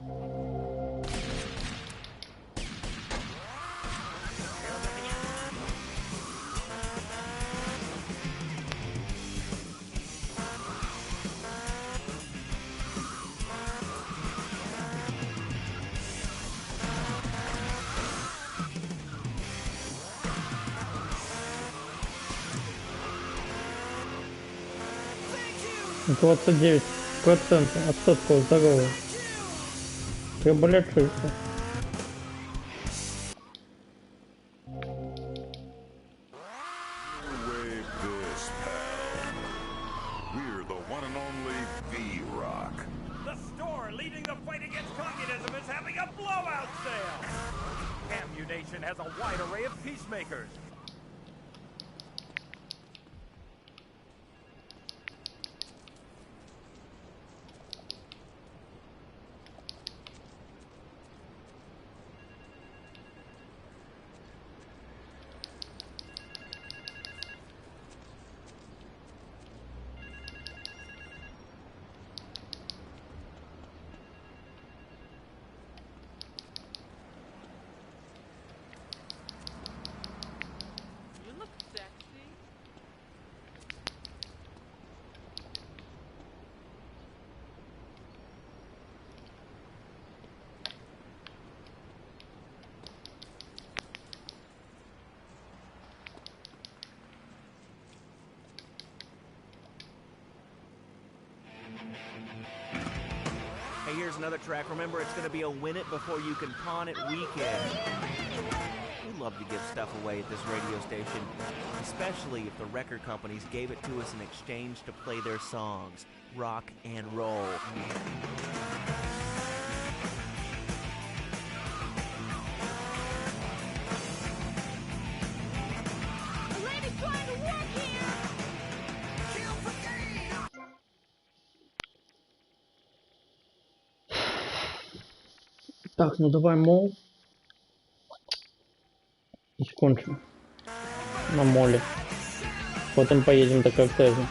Thank you. 29% отсотков здоровья. Треба лечиться. Wave this, pal. We're the one and only V-Rock. The store leading the fight against communism is having a blowout sale. Ammunition has a wide array of peacemakers. You look sexy. Hey, here's another track. Remember, it's going to be a win it before you can pawn it weekend. We love to give stuff away at this radio station, especially if the record companies gave it to us in exchange to play their songs, rock and roll. The lady's trying to work here. Kill for gain. Так, ну давай мол. І скончимо. На молі. Потім поїдемо до кортежу.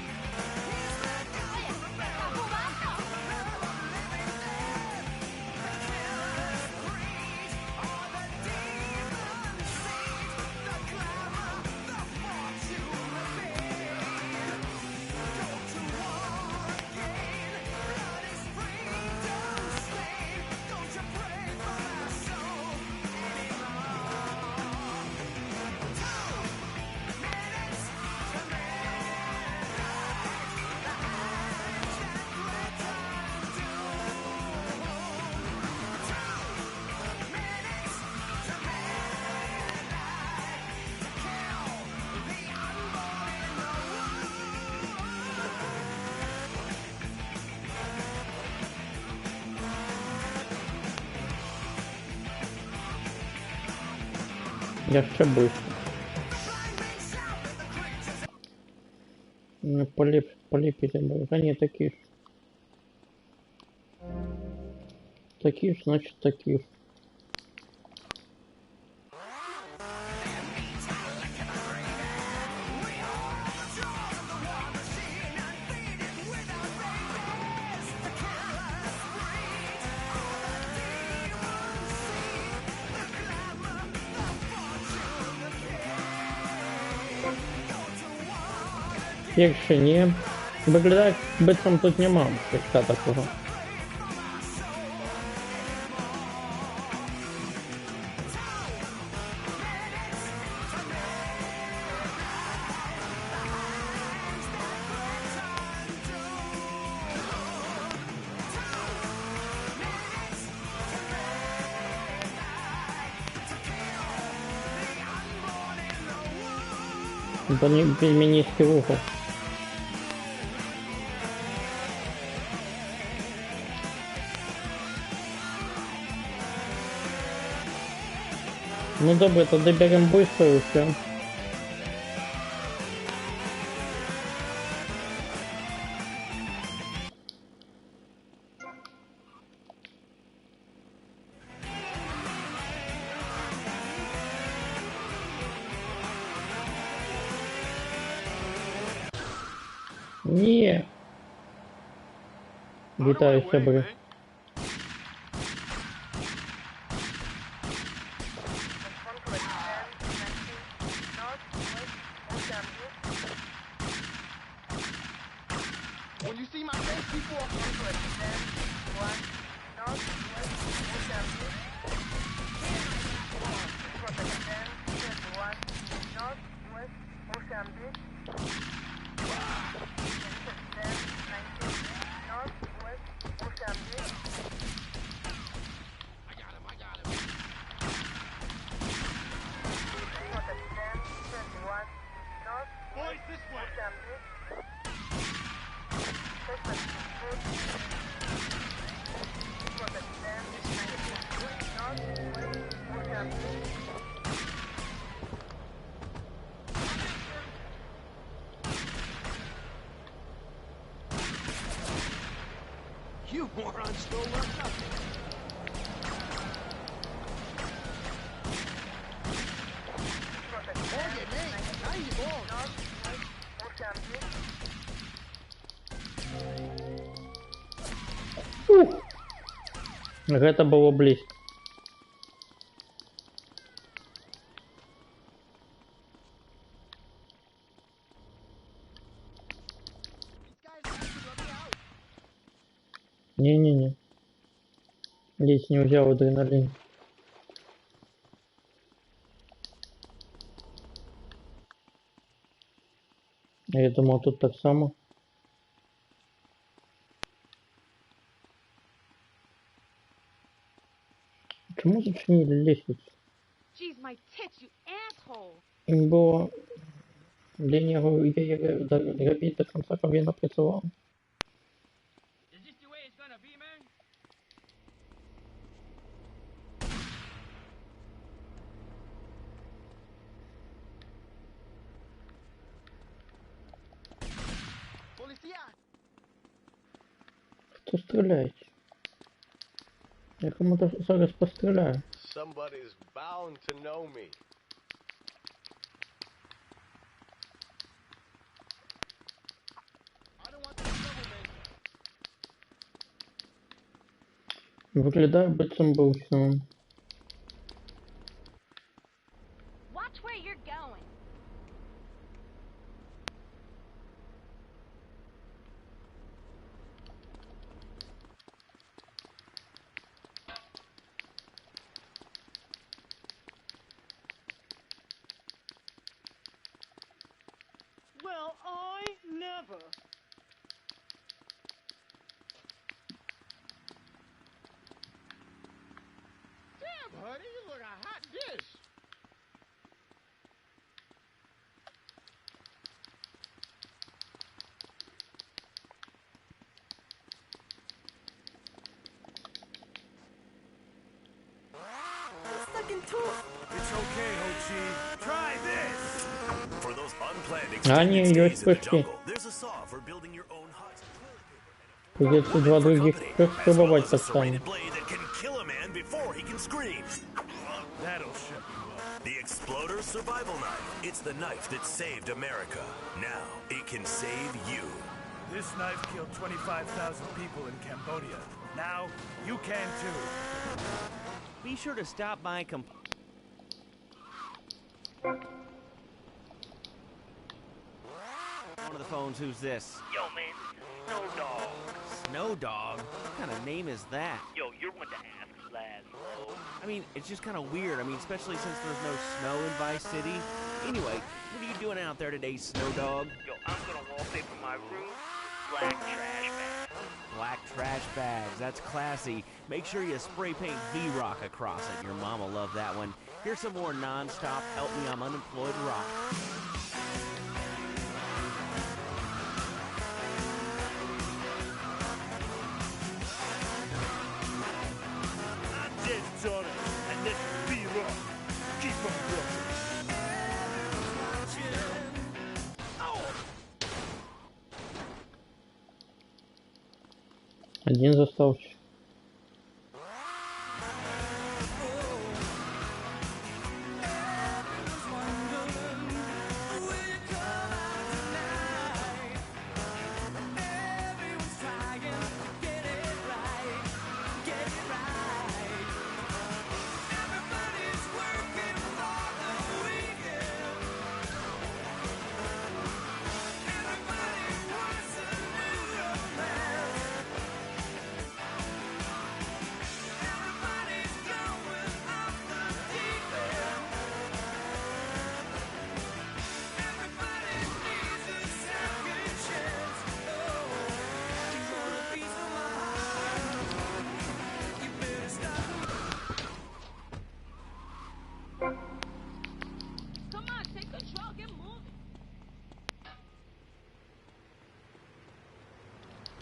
Я ще ближче. Не поліпити були. А ні, такі ж. Такі ж, значить такі ж. Якщо ні, виглядає, бицем тут нема щось такого. Пельменистый угол. Ну добре, тогда берем быстро и все. Ні. Вітаю, сябри. When you see my face, people are going to extend one northwest Mozambique. Extend 21 northwest Mozambique. Extend 19 northwest Mozambique. I got him. Extend 21 northwest Mozambique. You morons still learn nothing. Oye, Nate, ahí vos. Гэта было блізка. Не-не-не. Ледь не взял адреналин. Я думал, тут так само. Чому зачинили лестницу? Jeez, my tits, you asshole! Їм було лінь його робити до кінця, коли він напрацював. Хто стріляє? Я кому-то зараз постріляю. Somebody's bound to know me. Виглядає, бицем був сам. Watch where you're going. Well, I never. Damn, buddy, you look a hot dish. Stuck in two. It's okay, Ho-Chi. Try this! For those unplanned А, ні, experience є days in the спишки. jungle, there's a saw for building your own hut. Придеться два других спробувати A так само. serrated blade that can kill a man before he can scream. That'll shut you up. The Exploder Survival Knife. It's the knife that saved America. Now it can save you. This knife killed 25,000 people in Cambodia. Now, you can too. Be sure to stop by one of the phones, who's this? Yo, man, Snow Dog. Snow Dog? What kind of name is that? Yo, you're one to ask, Laszlo. I mean, it's just kind of weird. I mean, especially since there's no snow in Vice City. Anyway, what are you doing out there today, Snow Dog? Yo, I'm gonna wallpaper my room with black trash bags. Black trash bags. That's classy. Make sure you spray paint V-Rock across it. Your mama loved that one. Here's some more non-stop Help Me I'm Unemployed rock. I'm dead sorry, and this is B-Rock. Keep on rocking. Один заставщик.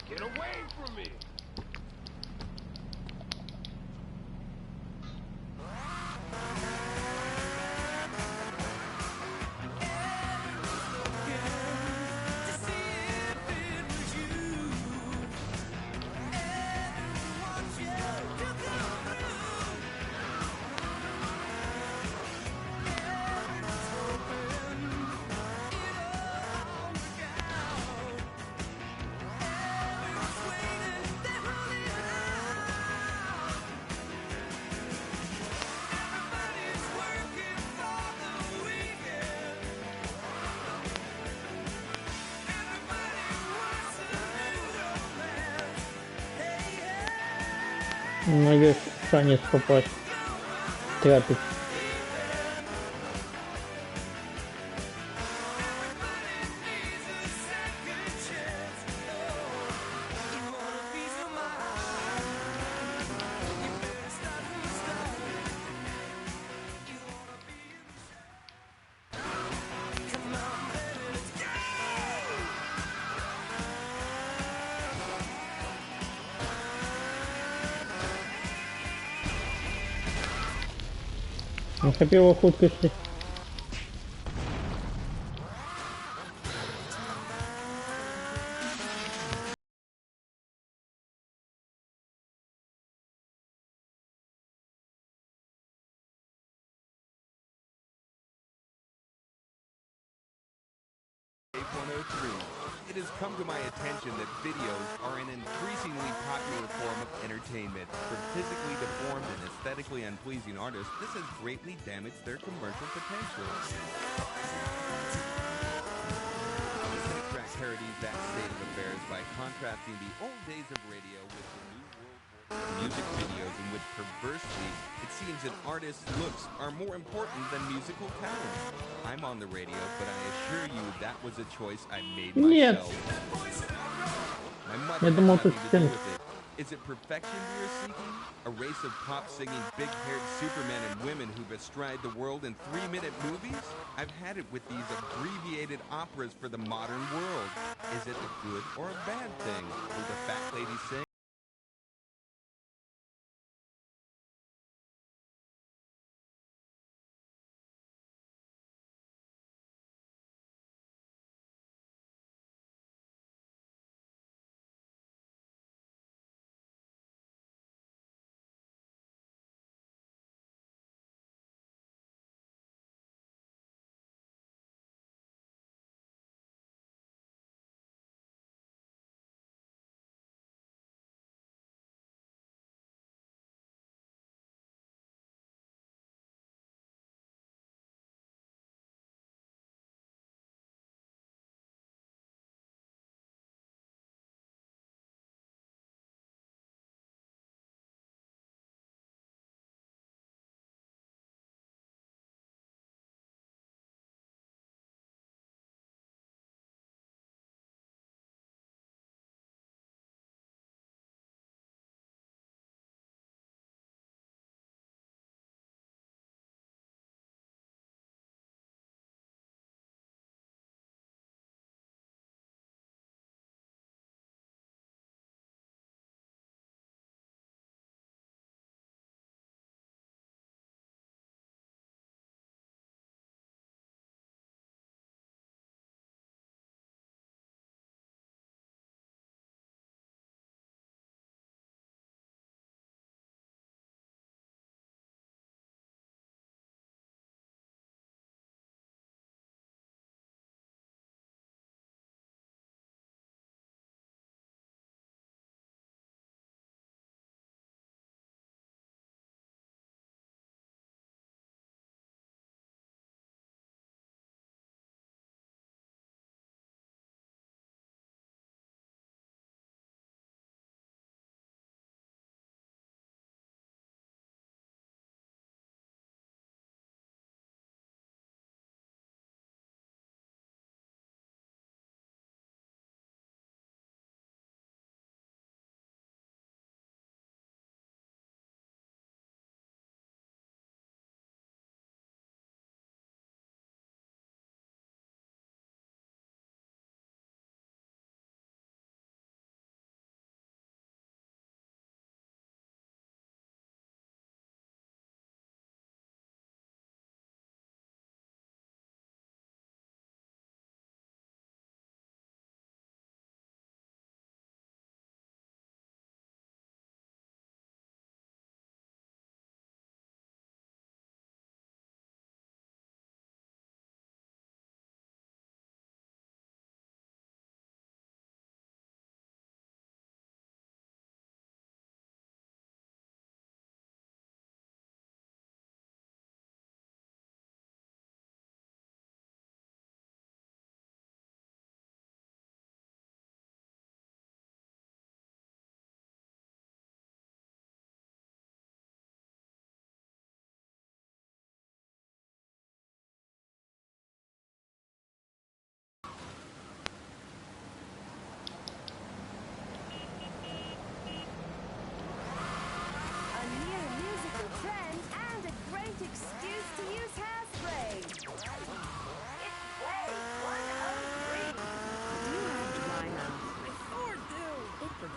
Get away from me! Но есть шанс попасть. Трапить. Накопила хуткости. It has come to my attention that videos are an increasingly popular form of entertainment. For physically deformed and aesthetically unpleasing artists, this has greatly damaged their commercial potential. Cynic parodies that state of affairs by contrasting the old days of radio with the new world music videos in which perversely it seems an artist's looks are more important than musical talent. I'm on the radio, but I assure you that was a choice I made Нет. myself. My Я mother думал, has тут nothing to do стенка. with it. Is it perfection we are seeking? A race of pop-singing, big-haired supermen and women who bestride the world in 3-minute movies? I've had it with these abbreviated operas for the modern world. Is it a good or a bad thing? Will the fat lady sing?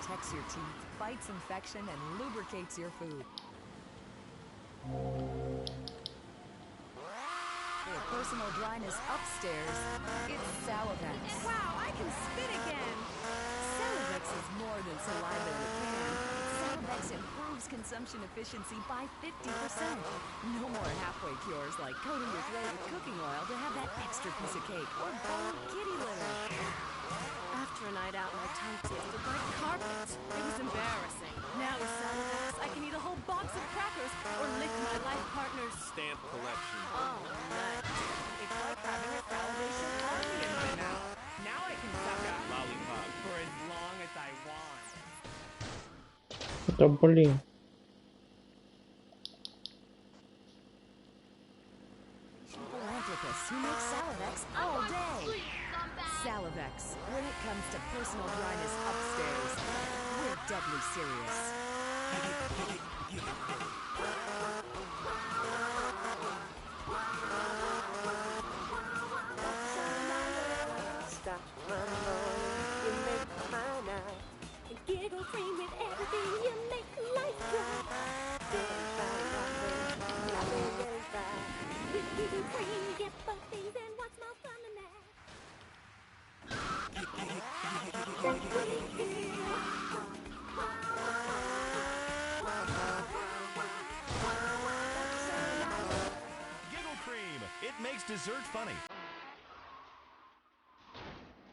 protects your teeth, fights infection, and lubricates your food. For personal dryness upstairs, it's Salivex. Wow, I can spit again! Salivex is more than saliva in a can. Salivex improves consumption efficiency by 50%. No more halfway cures like coating your throat with cooking oil to have that extra piece of cake or bowl of kitty litter. After a night out, my tongue tasted like carpet. It was embarrassing. Now with Salivex, I can eat a whole box of crackers or lick my life partner's Stamp collection. Oh, nice. It's like having a salivation army in my mouth. Now I can suck a lollipop for as long as I want. Да блин. Philanthropists who make Salivex all day. Salivex, when it comes to personal dryness upstairs, we're deadly serious. Stop my love, you make my night. And giggle free with everything, you make life bright. Getting fine, nothing getting fine. With giggle free, you get both things, and what's more fun than that? Giggle Cream. It makes dessert funny.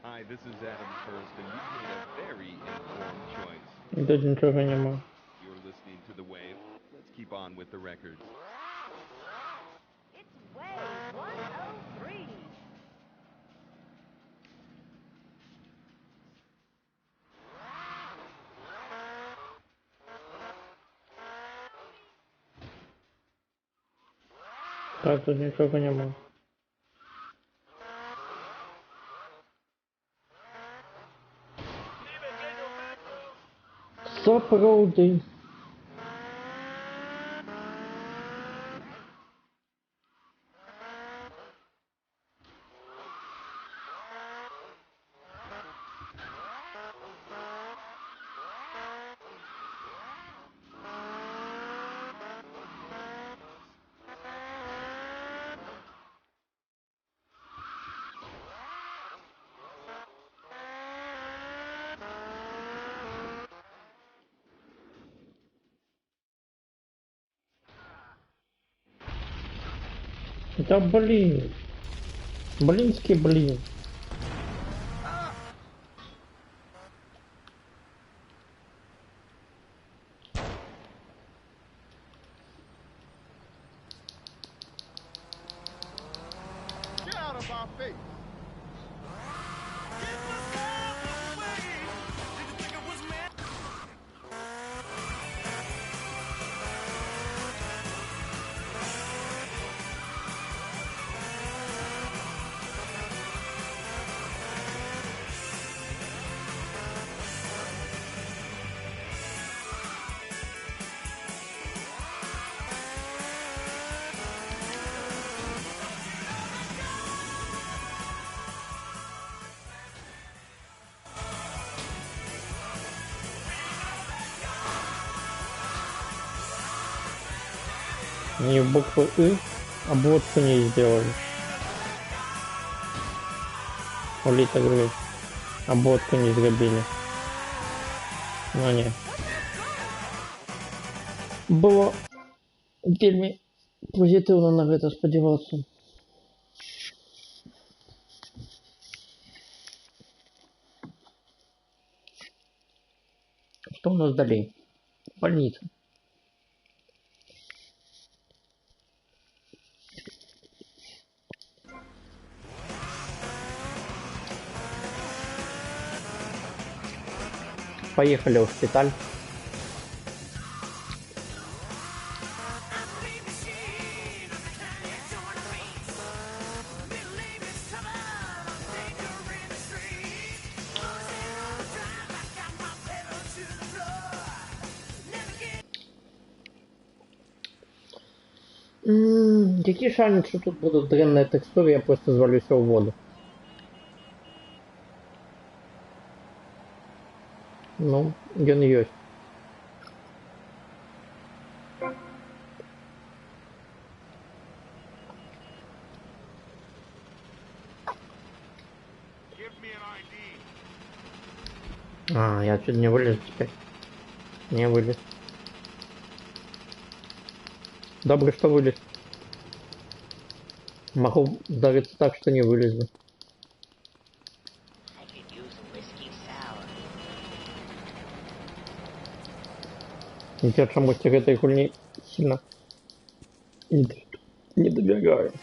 Hi, this is Adam First, and you made a very informed choice. Да ничего нема. You're listening to The Wave. Let's keep on with the records. It's Wave 103. Так, тут ничего нема. Сапрауды. Да блин. Блинский блин. Get out of our face! Они буквы «ы» обводку не сделали. Улита говорит, обводку не зробили. Ну не. Було вельми позитивно на гэта спадзявацца. Что у нас далее? Больница. Поехали в шпиталь. Який шанс, що тут будуть дренні текстури, я просто звалюся у воду. Ну, ён ёсць. А, я чуть не вылез теперь. Не вылез. Добре, что вылез. Могу удариться так, что не вылезу. Я чомусь этой гульни сильно не добегаю.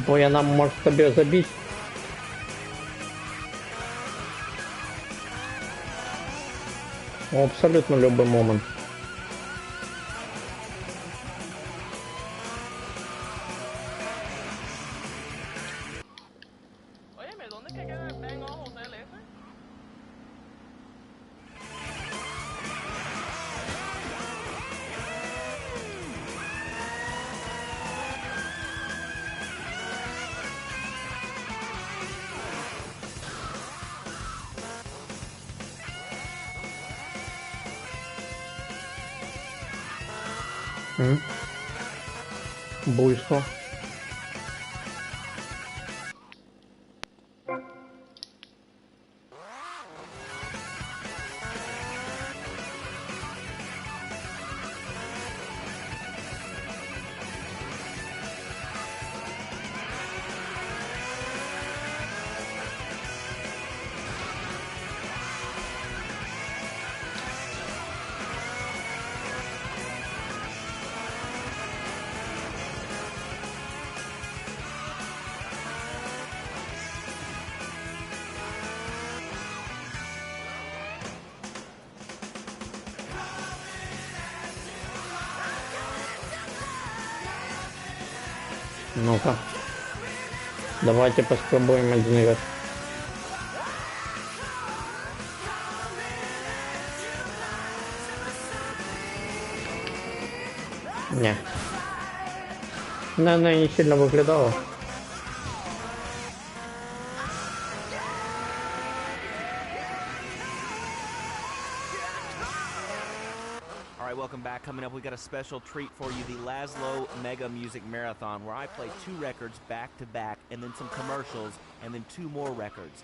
Бо яна может тебе забить. В абсолютно любой момент. Буйство. Ну-ка. Давайте попробуем один раз. Не. Наверное, не сильно выглядало. Welcome back. Coming up, we got a special treat for you, the Laszlo Mega Music Marathon, where I play 2 records back to back, and then some commercials, and then 2 more records.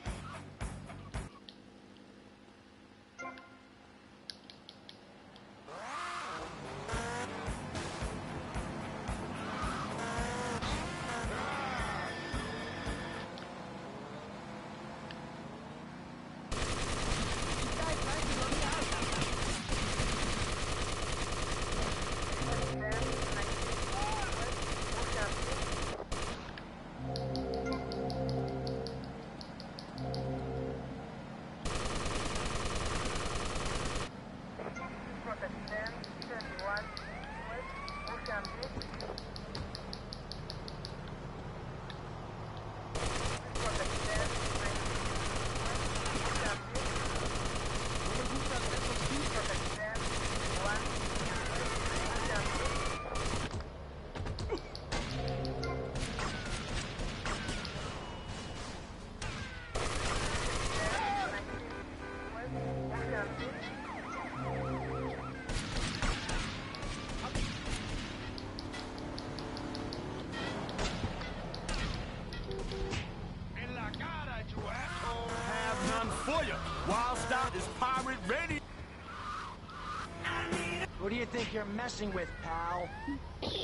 Who do you think you're messing with, pal?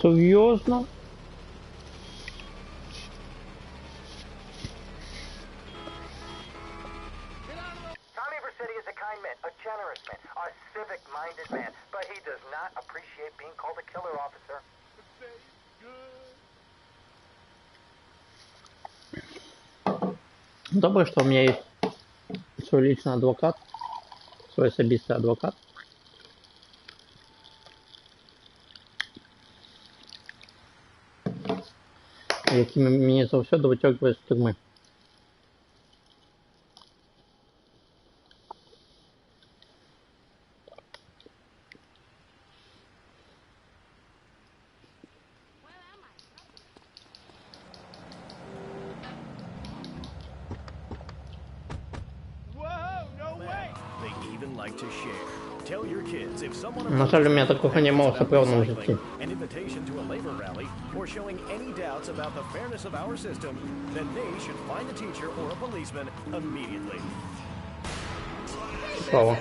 Серьезно? Tommy Vercetti is a kind man, a generous man, a civic-minded man, but he does not appreciate being called a killer officer. Добро, что у меня есть свой личный адвокат, свой особистый адвокат. Які мені завсёды вытягивают з тюрьмы. like to share. Tell your kids if someone На жаль, у меня такого не мало в сопроводном житті. an invitation to a labor rally or showing any doubts about the fairness of our system, then they should find a teacher or a policeman immediately. Слава.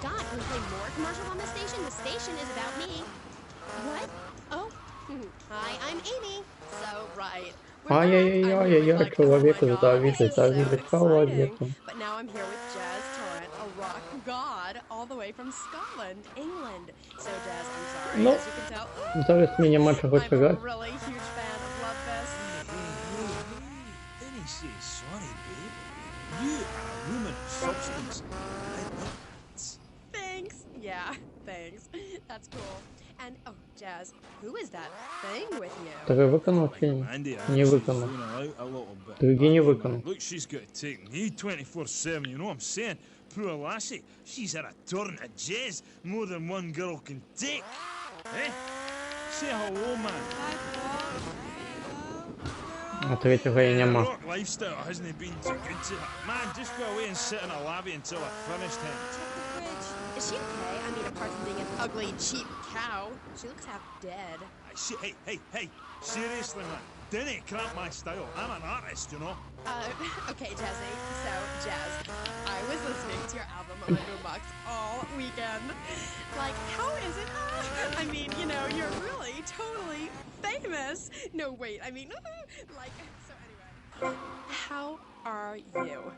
God, can we play more commercials on this station? The station is about me. What? Oh. Hi, I'm Amy. So, right. Ай-яй-яй-яй-яй, человек завидует человеку. But now I'm here with Jazz Torrent, a rock god, all the way from Scotland, England. So, Jazz, I'm sorry, Ну, as you can tell, зараз меня матч хочет I'm a играть. really huge fan of Love Fest. Then he says, sorry, babe. You are a woman of substance. I love that. Thanks. Yeah, thanks. That's cool. And, oh, Jazz, who is that thing with you? Ты выконал фильм? Не выконал. Другие не выконал. Look, she's got to take me 24/7, you know what I'm saying? Poor lassie, she's had a turn of jazz more than one girl can take. Eh? Say hello, man. Третьего я нема. Rock lifestyle hasn't been too good to her. Man, just go away and sit in a lavvy until I finished him. Is she okay? I mean, apart from being an ugly, cheap cow, she looks half dead. Hey, seriously, man. Didn't cramp my style. I'm an artist, you know. Okay, Jazzy. So, Jazz, I was listening to your album on my boombox all weekend. Like, how is it? I mean, you know, you're really totally famous. No, wait, I mean, like, so anyway. How are you?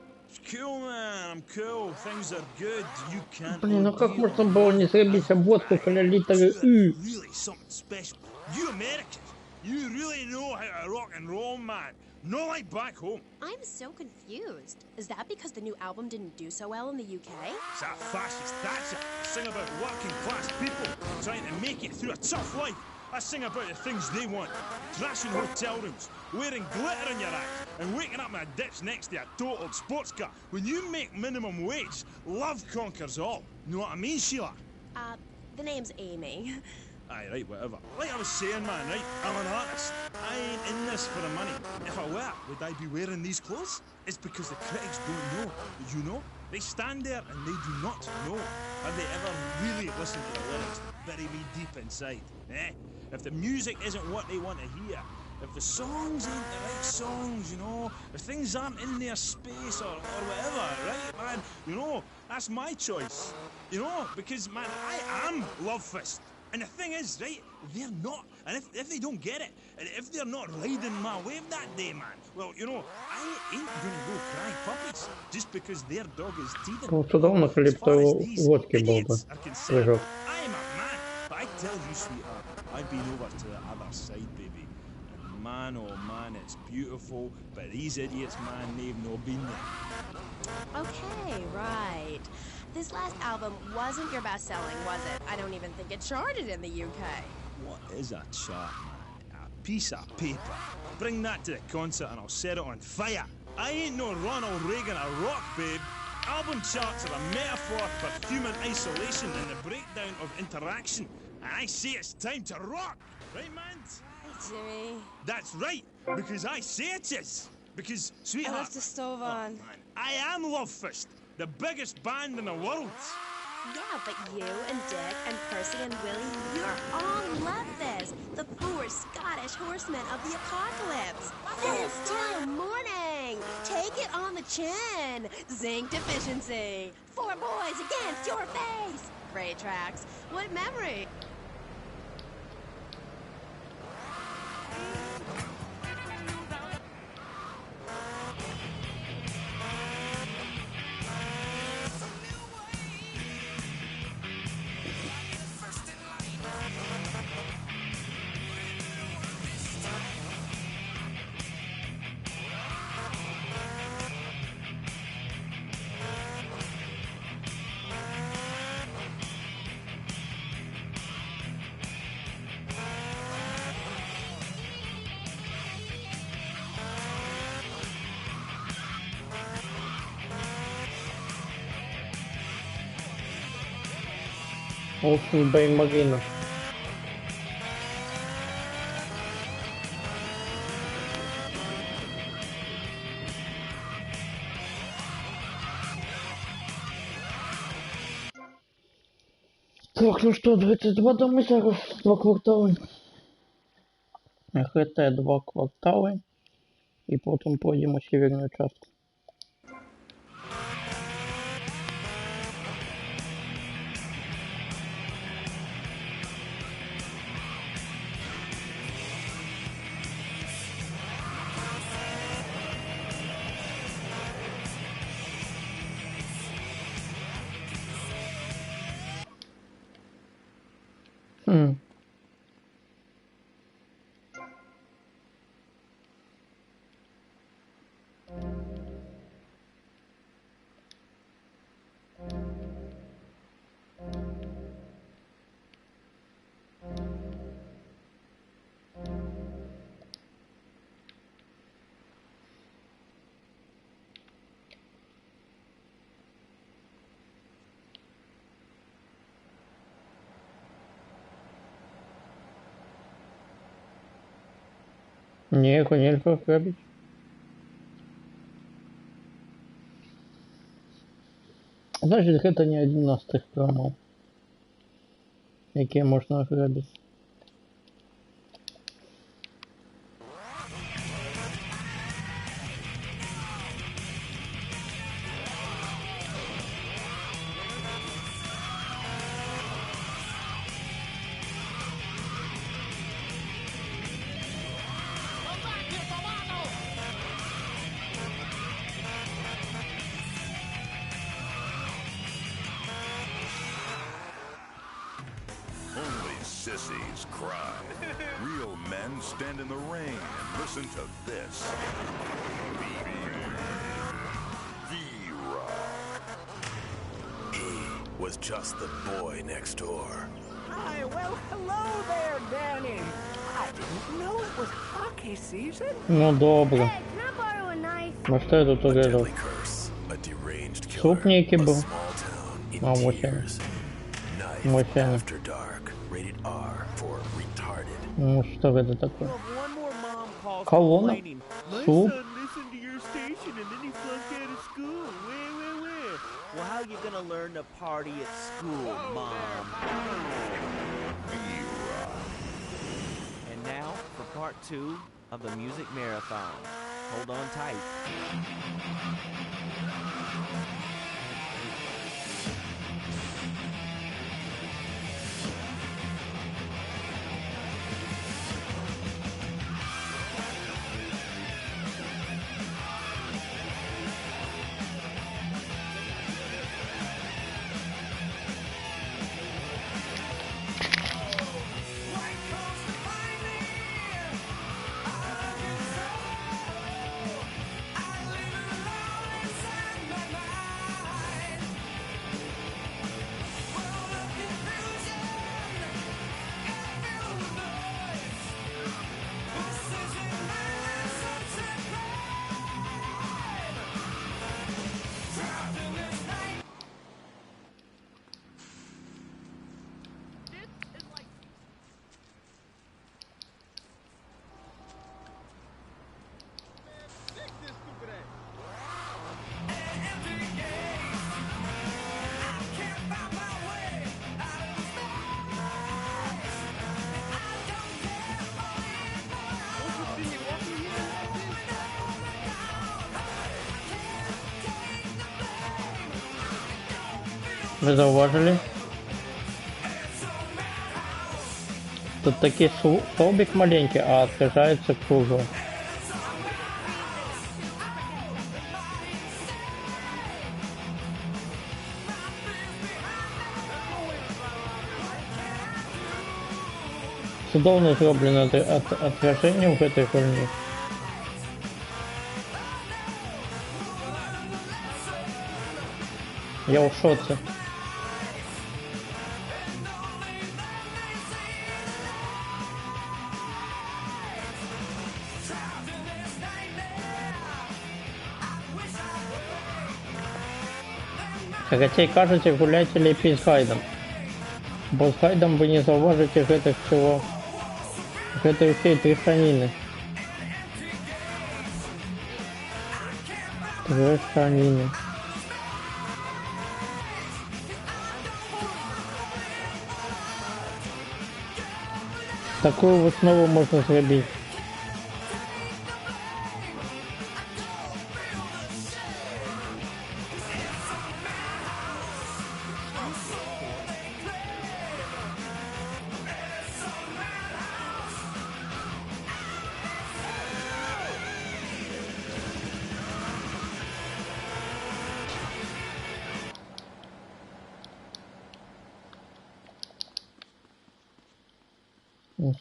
Cool, man. I'm cool. Things are good. You can't. Блин, ну как можно было не zrobić обводку коля литеры «ы»? Really something special. You Americans, you really know how to rock and roll, man. Not like back home. I'm so confused. Is that because the new album didn't do so well in the UK? It's that fascist Thatcher. Sing about working class people trying to make it through a tough life. I sing about the things they want. Trashing hotel rooms, wearing glitter in your eyes, and waking up in a ditch next to a totaled sports car. When you make minimum wage, love conquers all. You know what I mean, Sheila? The name's Amy. Aye, right, whatever. Like I was saying, man, right? I'm an artist. I ain't in this for the money. If I were, would I be wearing these clothes? It's because the critics don't know. You know? They stand there and they do not know. Have they ever really listened to the lyrics that bury me deep inside? Eh? If the music isn't what they want to hear, if the songs ain't the right songs, you know, if things aren't in their space or whatever, right, man? You know, that's my choice. You know, because, man, I am Love Fist. And the thing is, right, they're not. And if they don't get it, and if they're not riding my wave that day, man, well, you know, I ain't gonna go cry puppies just because their dog is teething. Вот туда он налепил водки был бы. Прыжок. I'm a man, but I tell you, sweetheart, I've been over to the other side, baby. And man, oh man, it's beautiful, but these idiots, man, they've not been there. Okay, right. This last album wasn't your best-selling, was it? I don't even think it charted in the UK. What is a chart, man? A piece of paper. Bring that to the concert and I'll set it on fire. I ain't no Ronald Reagan or rock, babe. Album charts are a metaphor for human isolation and the breakdown of interaction. And I say it's time to rock. Right, man? Hey, Jimmy. That's right, because I say it is. Because, sweetheart... I left the stove on. Man, I am Love Fist, the biggest band in the world. Yeah, but you and Dick and Percy and Willie, you're all Love Fist, the poor Scottish horsemen of the apocalypse. Fist till morning. Take it on the chin. Zinc deficiency. 4 boys against your face. Great tracks. What memory? Ocean Bay Marina. Так, ну що, 22 доми зараз, 2 квартали. ХТ 2 квартали. І потім пройдемо северну частку. Не, його нельзя грабить. Значит, это не один из тих храмов, які можна грабити. Sissies cry. Real men stand in the rain and listen to this. V-Rock. He was just the boy next door. Hi, well, hello there, Danny. I didn't know it was hockey season. Ну добре. Can I borrow a knife? Ну що я тут урезал? Суп некий был. А вот он. Вот он. Ну что это такое? Колонна? Суп? Listen to your station and then he flunked out of school. Where? Well, how you gonna learn to party at school, Mom? And now for part 2 of the music marathon. Hold on tight. Вы зауважили? Тут такий столбик маленький, а отражается круглый. Судовно зроблено отражение в этой херне. Я в шоце. Хотя кажете, гуляйте лепей с гайдом. Бо з гайдом ви не зauważycie гэтых всего, гэтай всей трешанины. Трешанины. Такую выснову можна зробити.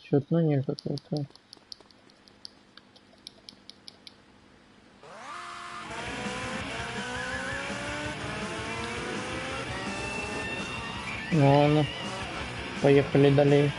Счетно нет какого-то. Ну ладно, поехали далее.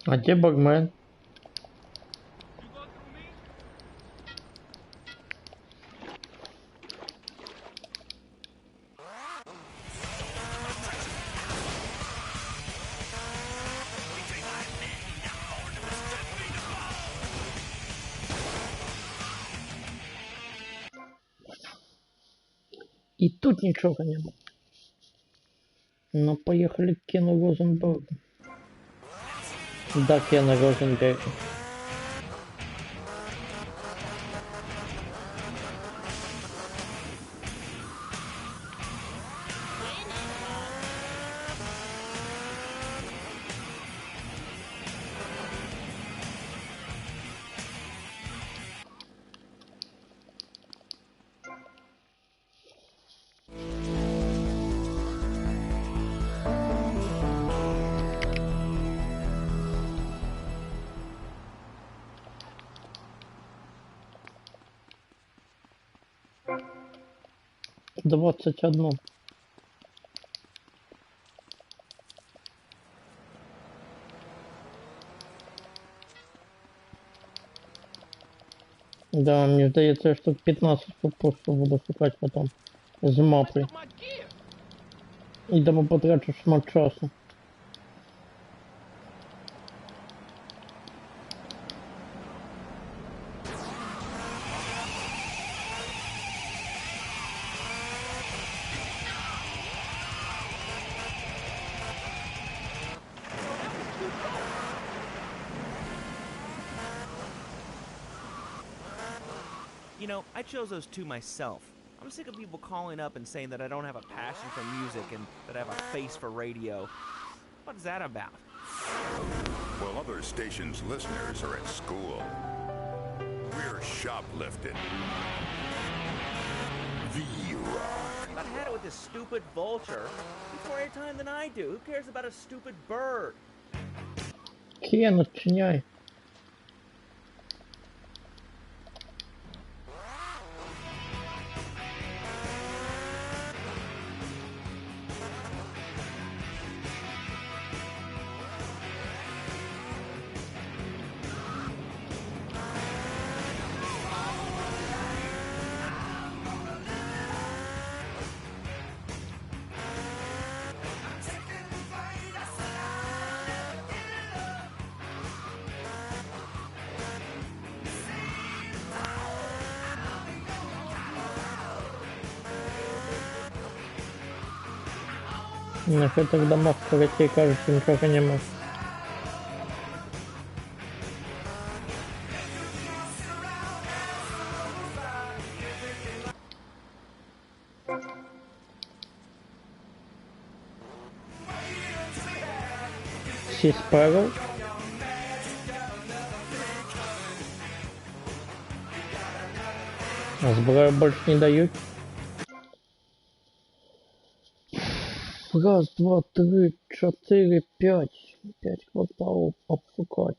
А где Багмен? И тут ничего не было. Ну, поехали к Кену Розенбергу. Да, Кена Розенберга. Двадцать одно. Да, мне здається, я штук 15 просто буду шукати потім з мапи. І тому потрачу шмат часу. You know, I chose those two myself. I'm sick of people calling up and saying that I don't have a passion for music and that I have a face for radio. What's that about? Well, other stations' listeners are at school. We're shoplifting. V-Rock. I've had it with this stupid vulture. It's more airtime than I do. Who cares about a stupid bird? Кен, отчиняй. На этих домах коротей, кажется, никого нема. Сиспарл. А сброю больше не дают. Раз, два, три, четыре, пять. 5 кварталов обшукать.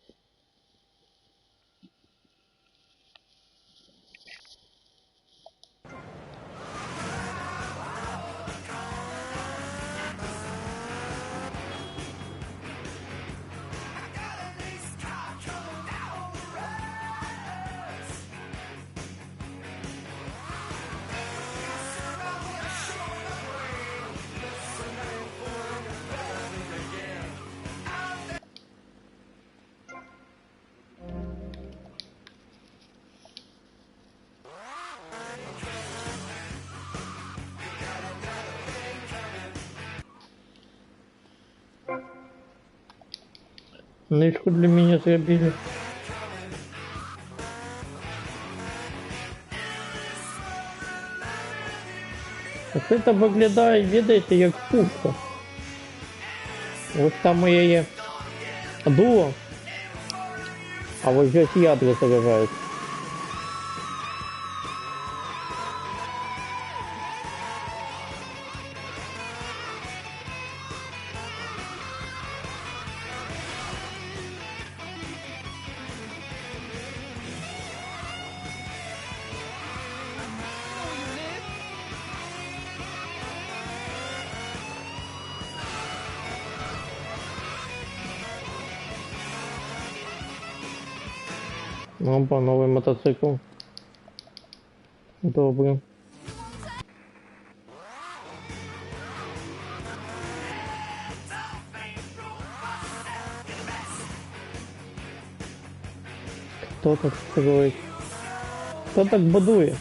Нычку для меня зробили. Так это виглядає, видите, як пушка. Ось там моє дуло. А ось здесь ядра заряжают. Опа, новый мотоцикл. Добрый. Кто так строит? Кто так будует?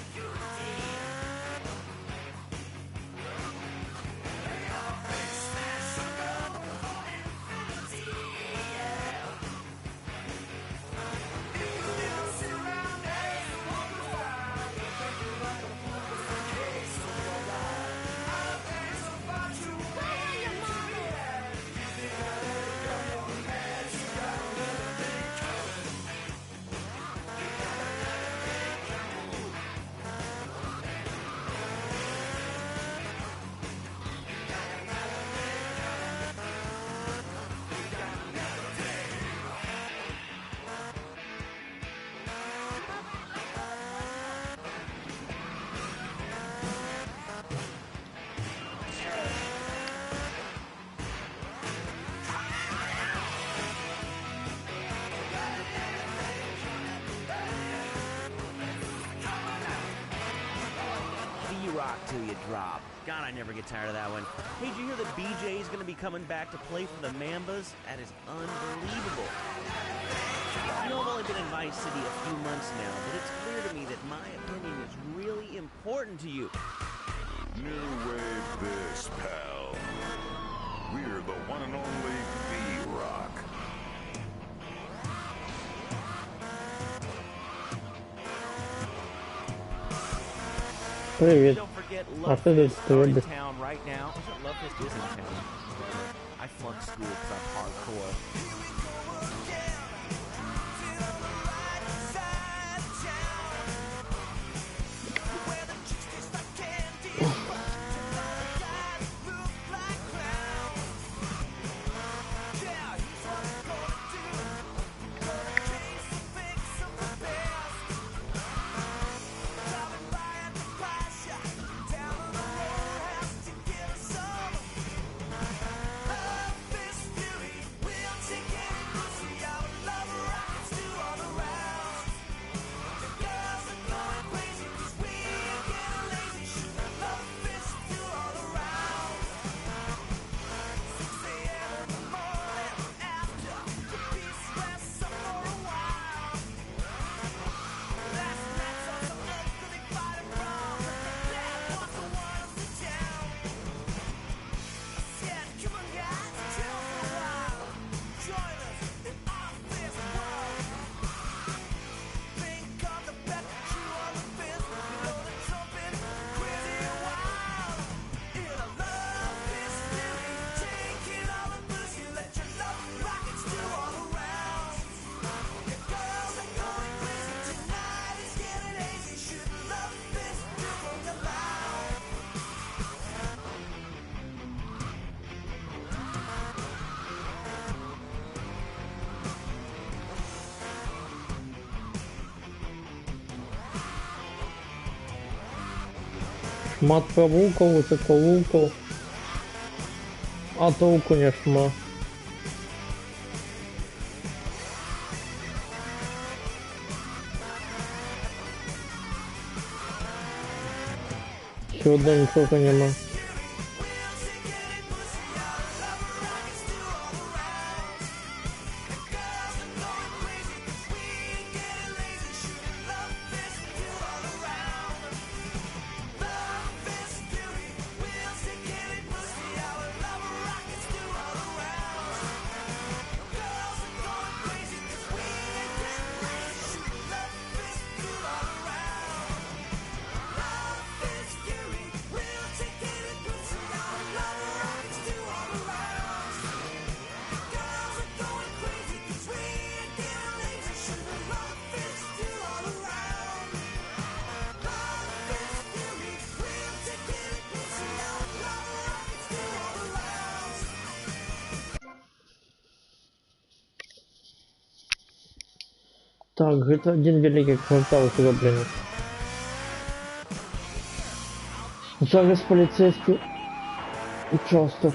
V-Rock till you drop. God, I never get tired of that one. Hey, did you hear that BJ is going to be coming back to play for the Mambas? That is unbelievable. I know I've only been in Vice City a few months now, but it's clear to me that my opinion is really important to you. New wave this, pal. We're the one and only V-Rock. Привет. forget After the Lovefist are in third. town right now. Lovefist is in town. I flunked school because I'm hardcore. Шмат провулков, високолуков, а толку не шма. Сюда нічого нема. Так, гэта один великий квартал зроблений. Зараз поліцейський участок.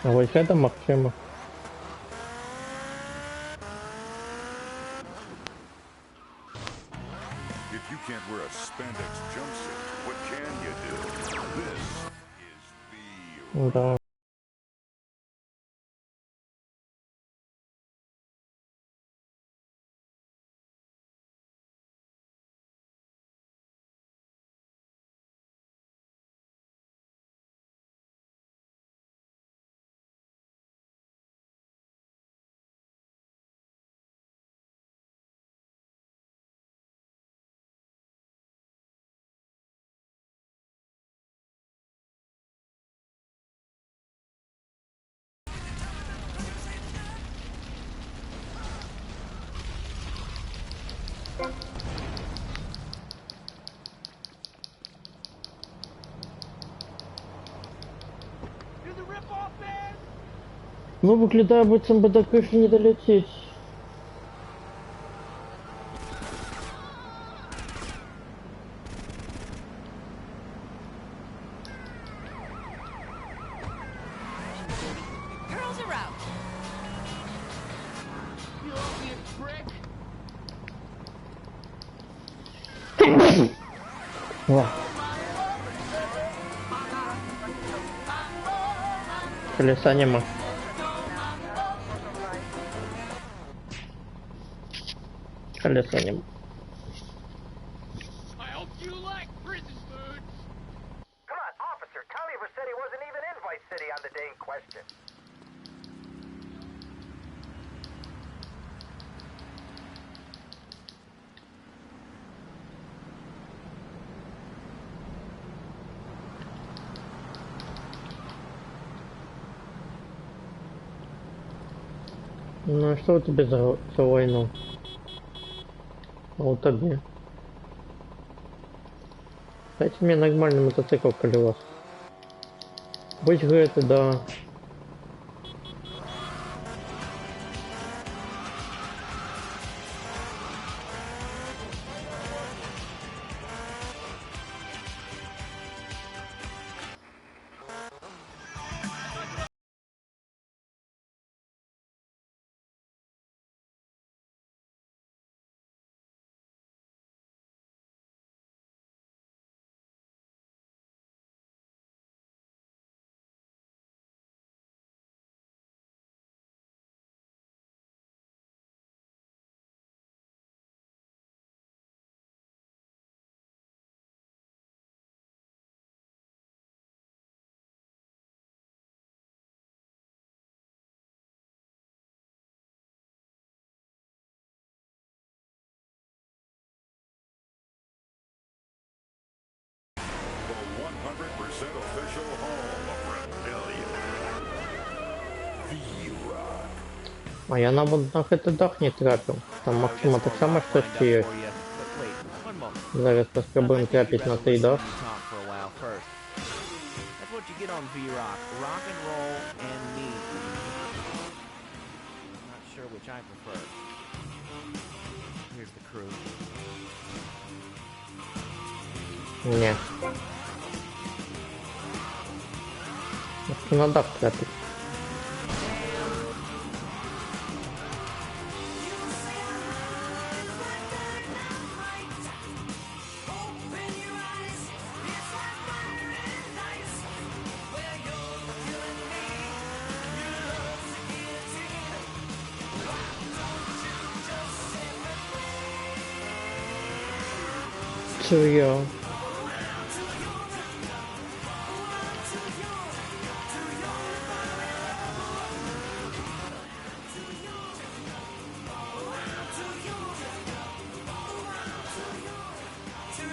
А ось гэта магчыма. If you can't wear a spandex jumpsuit, what can you do? This is Да. Ну, выглядае, быццам бы да крышы не даляцець. Girls are out. You opiate prick! О. Колеса нема. Колеса нема. I hope you like prison food. Come on, officer. Tommy said he wasn't even in Vice City on the day in question. Ну, а что у тебя за войну? А у тебе? Дайте мне нормальный мотоцикл, коли у вас. Будь гэта, да. official home of rebellion. V-Rock. А я на этот дах не трапил. Там Максима так само что есть. Зараз попробуем трапить на той дах. That's what you get on V-Rock. Rock and roll and me. I'm not sure which I prefer. Here's the crew. Не. На дах трапить. Чую.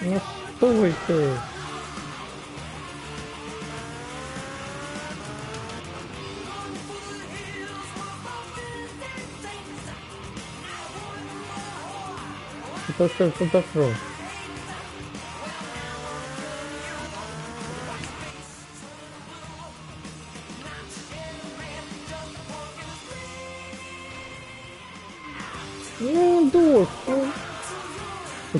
Ну стой ты. Это что такое? Ну, дождь, ну.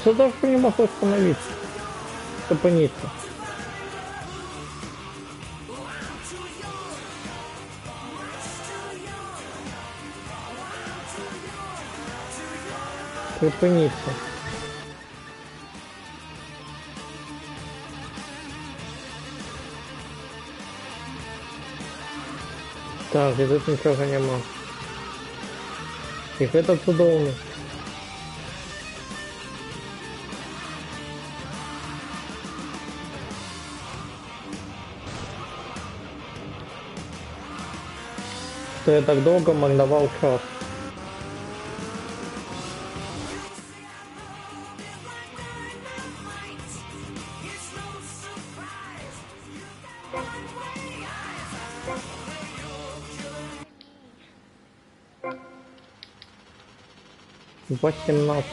Я даже не могу остановиться. Стопаниться. Припиниться. Так, і тут нічого нема. І це чудовно. Что я так долго марновал час. $18.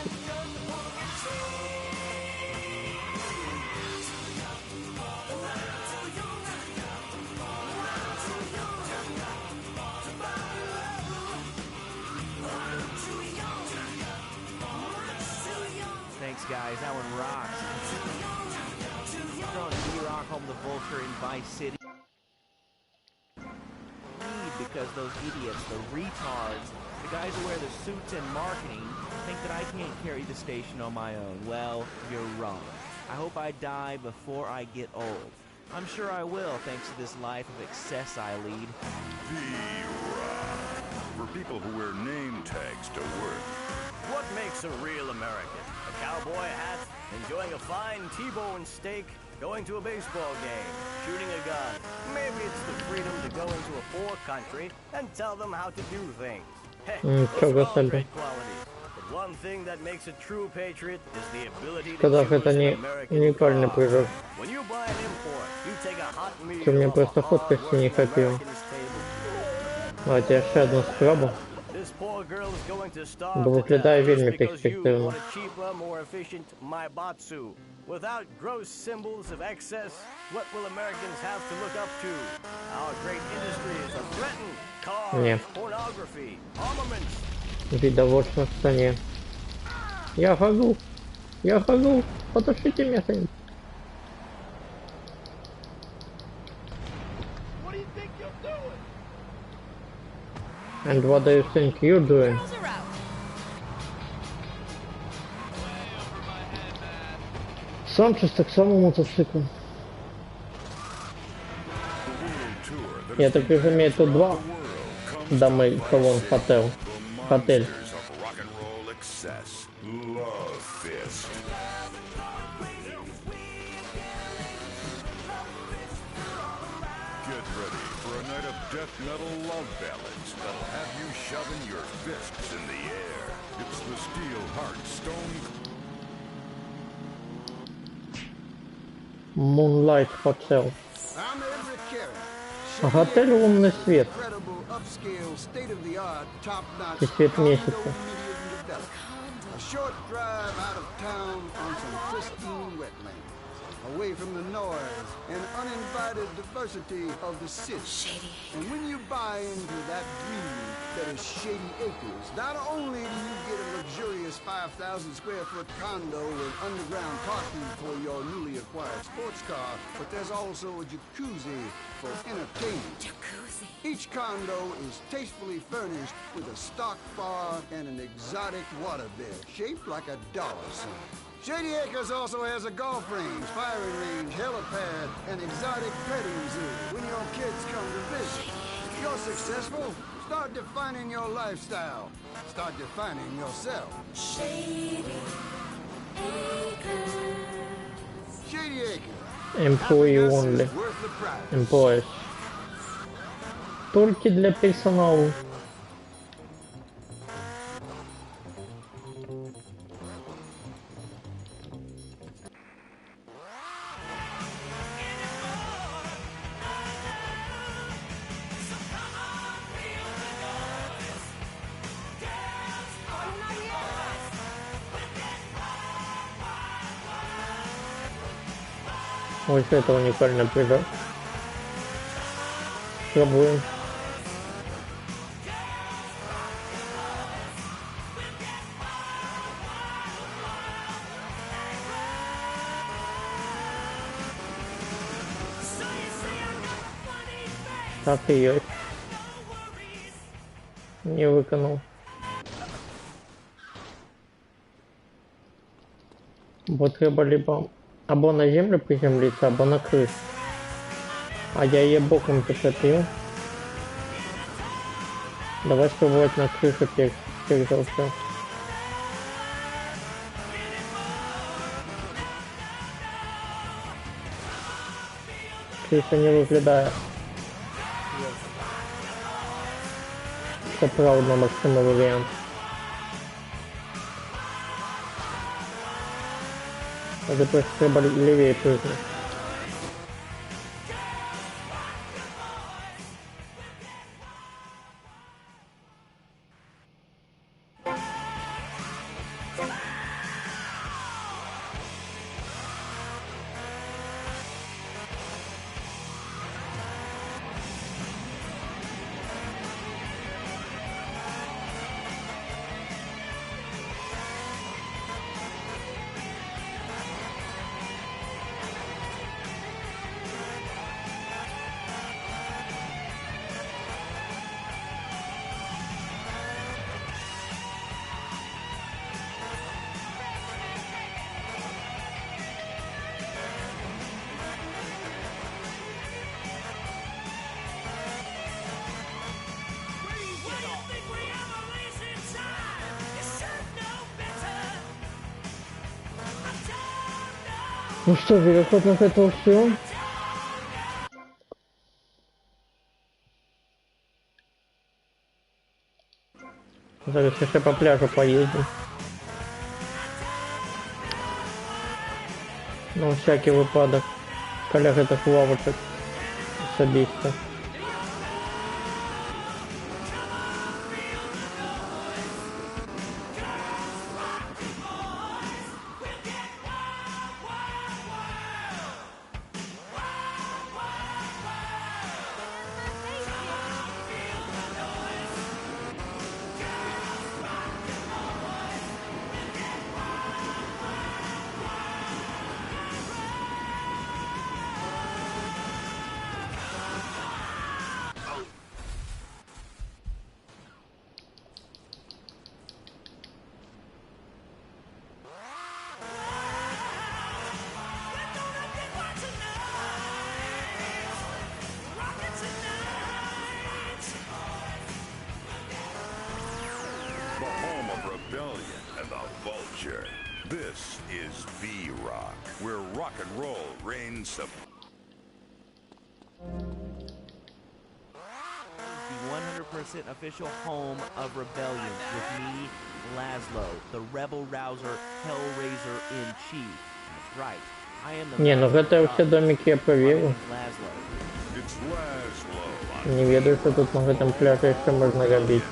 Thanks, guys. That one rocks. Throwing D-Rock home the Vulture in Vice City. Because those idiots, the retards, the guys who wear the suits and marketing, think that I can't carry the station on my own. Well, you're wrong. I hope I die before I get old. I'm sure I will, thanks to this life of excess I lead. D-Rock. For people who wear name tags to work. What makes a real American? A cowboy hat, enjoying a fine T-bone steak, going to a baseball game, shooting a gun. Maybe it's the freedom to go into a poor country and tell them how to do things. Hey, those are all great qualities. But one thing that makes a true patriot is the ability to choose an American car. When you buy an import, you take a hot meal Ты мне off просто a фоткать не hard-working хотел. American's table. А тебе ще одну скрабу. This poor girl is going to starve Бо to виглядає death вельми just because you перспективно. want a cheaper, more efficient Maibatsu. Without gross symbols of excess, what will Americans have to look up to? Our great industries are threatened. Cars, Нет. pornography, armaments. Видовольство в стране. Я хожу. Я хожу. Потушите меня кто-нибудь. And what do you think you're doing? Санчес так само мотоцикл. Я так разумею, тут два домы, салон, хотел. Хотель. Get ready for a night of death metal love ballads that'll have you shoving your fists in the air. It's the Steel Heart Stone Moonlight Hotel. I'm Edric Carey. Готель «Лунный свет». Incredible, upscale, state-of-the-art, top-notch И свет месяца. condominium development. A short drive out of town on some pristine wetlands, away from the noise and uninvited diversity of the city. And when you buy into that dream that is Shady Acres, not only do you get a luxurious 5,000 square foot condo with underground parking for your newly acquired sports car, but there's also a jacuzzi for entertainment. Each condo is tastefully furnished with a stock bar and an exotic waterbed shaped like a dollar sign. Shady Acres also has a golf range, firing range, helipad, and exotic petting zoo when your kids come to visit. You're successful. Start defining your lifestyle. Start defining yourself. Shady Acres. Shady Acres. Employee only. Employees. Только для персонала. Вот это уникальный прибор. Пробуем. Так и есть. Не выконал. Бо треба либо або на землю приземлиться, або на крышу. А я ее боком зацепил. Давай спробовать на крышу перш за все. Крыша не выглядає сапраўдна максимальный вариант. А тепер треба лівіше прыгнути. Ну что, вероятно, это все. Зараз еще по пляжу поедем. На всякий выпадок. Коллег этих лавочек особисто. This is V-Rock, where rock and roll reigns supreme. The 100% official home of Rebellion with me, Laszlo, the rebel rouser, Hellraiser in chief. That's right. I am the Не, ну это все домики я проверил. Не ведаю, что тут на этом пляже еще можно робить.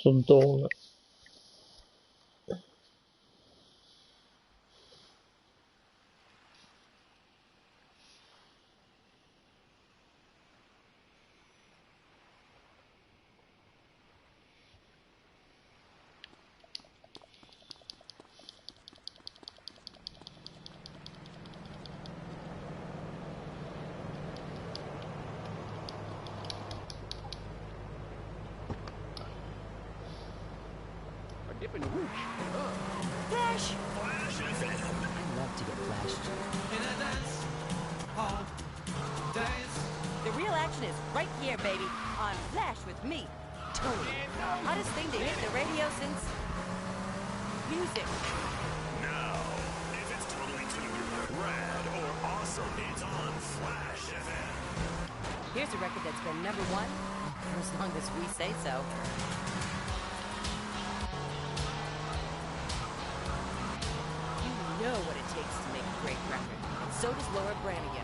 Судовно. Flash! I love to get flashed. The real action is right here, baby. On Flash with me, Tony. Hottest thing to hit the radio since music. Now, if it's totally tubular, rad, or awesome, it's on Flash FM. Here's a record that's been #1 for as long as we say so. You know what it takes to make a great record, and so does Laura Branigan.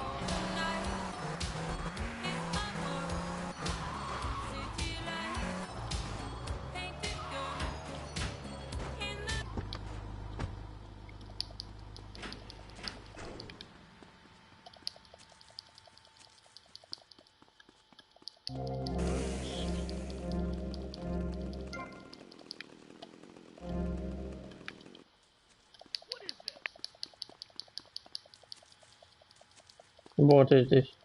Вот и здесь.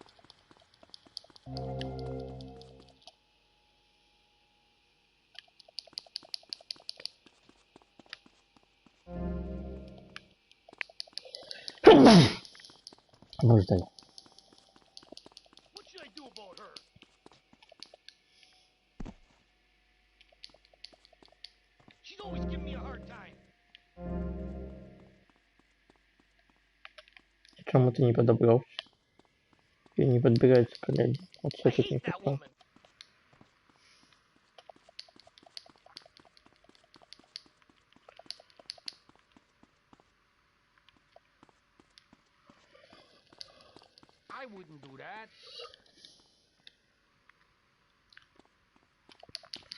Ну, ждай. What should I do about her? She's always giving me a hard time. Чему ты не подобрался? И не подбирается коллеги. Вот все тут не попал. I wouldn't do that.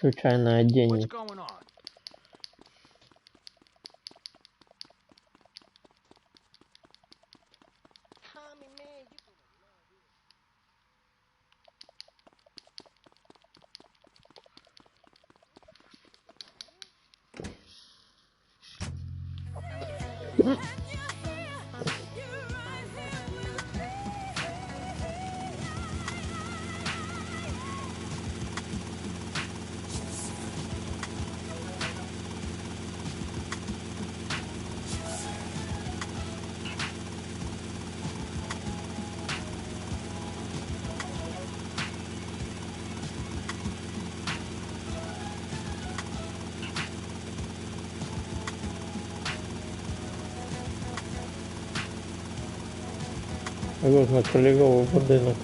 Случайное What's оденение. going on? Tommy, man, you Різнокольоровий будинок.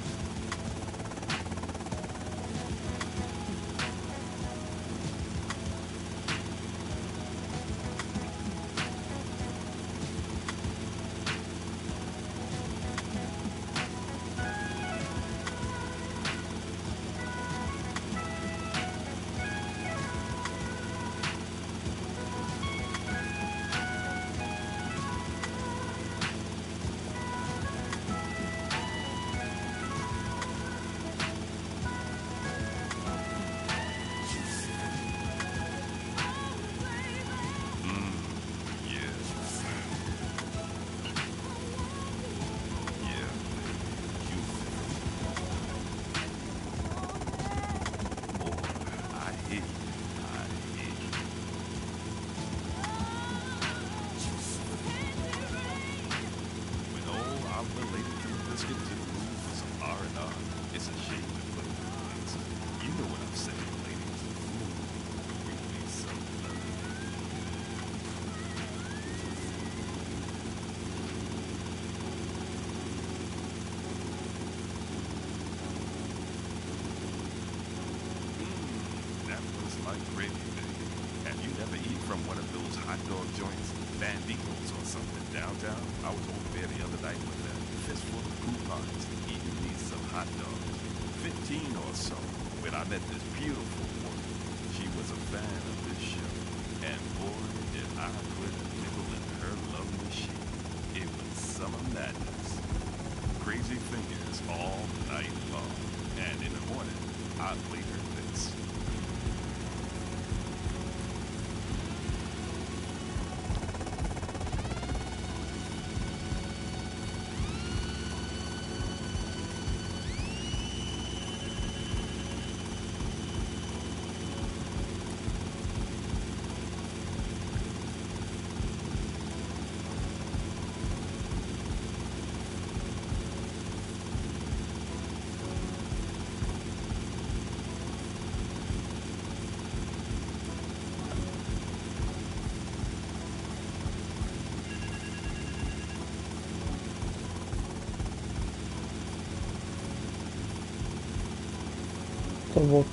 То вот.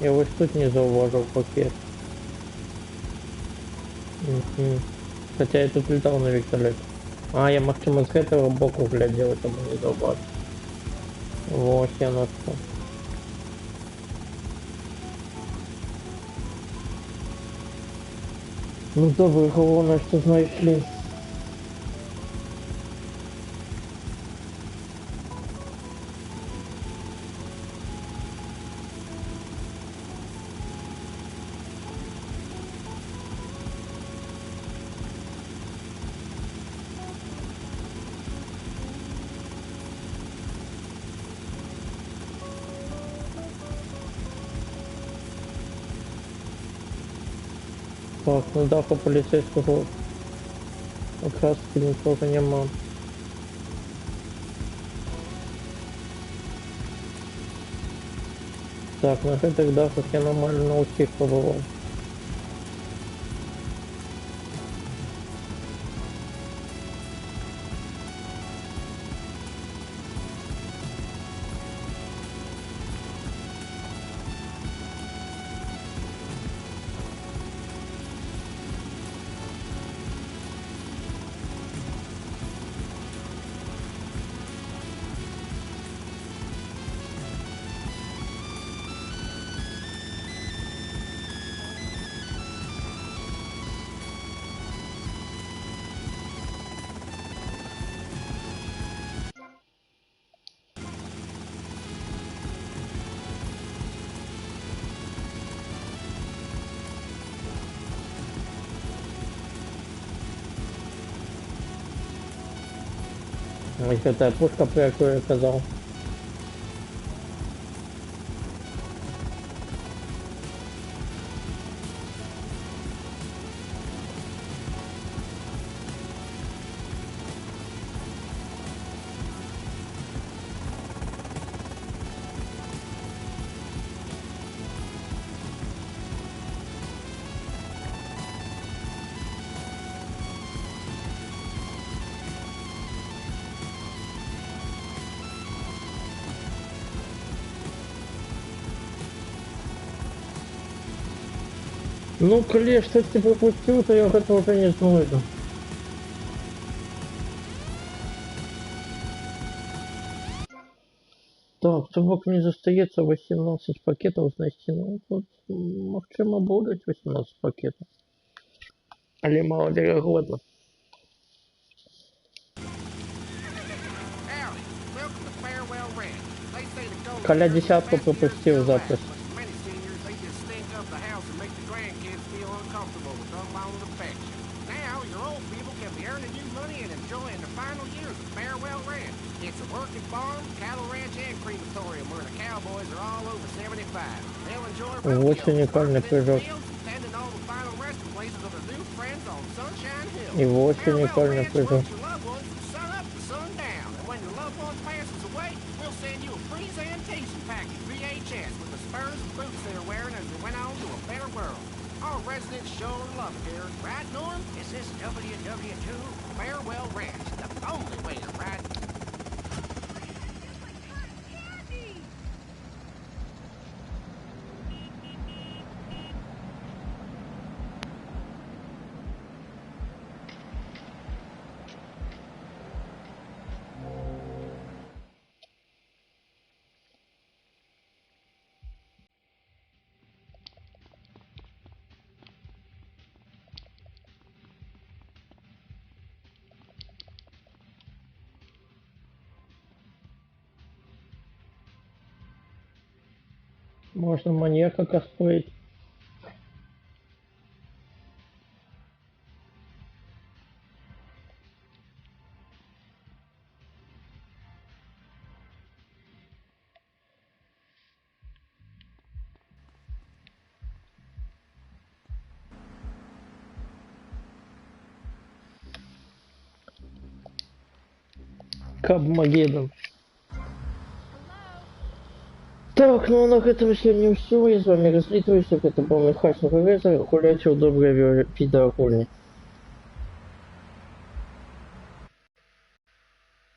Я ось тут не зауважив пакет. Хоча я тут літав на вертольоті. А, я максимум з этого боку глядел, тому не зауважив. Ось я на що. Ну добре, головне, що знайшли. Так, на даху поліцейського участку нікого нема. Так, на гэтых дахах я нормально на усіх побывал. Ось гэта пушка, про яку я казав. Ну, коли я щось пропустив, то я гэта уже не знайду. Так, то бок мне застаецца 18 пакетаў знайсці. Ну, тут, магчыма, будуць 18 пакетаў. Але малаверагодна. Каля десятку пропустил запись. It's a working farm, cattle ranch, and crematorium where the cowboys are all over 75. They'll enjoy Вот уникальный прыжок. attending all the final resting places of their new friends on Sunshine Hill. И вот уникальный прыжок. Your loved ones from sun up to sundown. And when your loved one passes away, we'll send you a presentation package VHS with the spurs and boots they were wearing as they went on to a better world. All residents show love here. Right, Norm? Is this WW2? Farewell Ranch, the only way to ride. Можно маньяка косплеить. Кабмагеддон. Так, ну а на гэтым сёння ўсё. Я з вами разлітваюся. Гэта быў Міхась Нагавеза. Гуляйце ў добрыя відэагульні.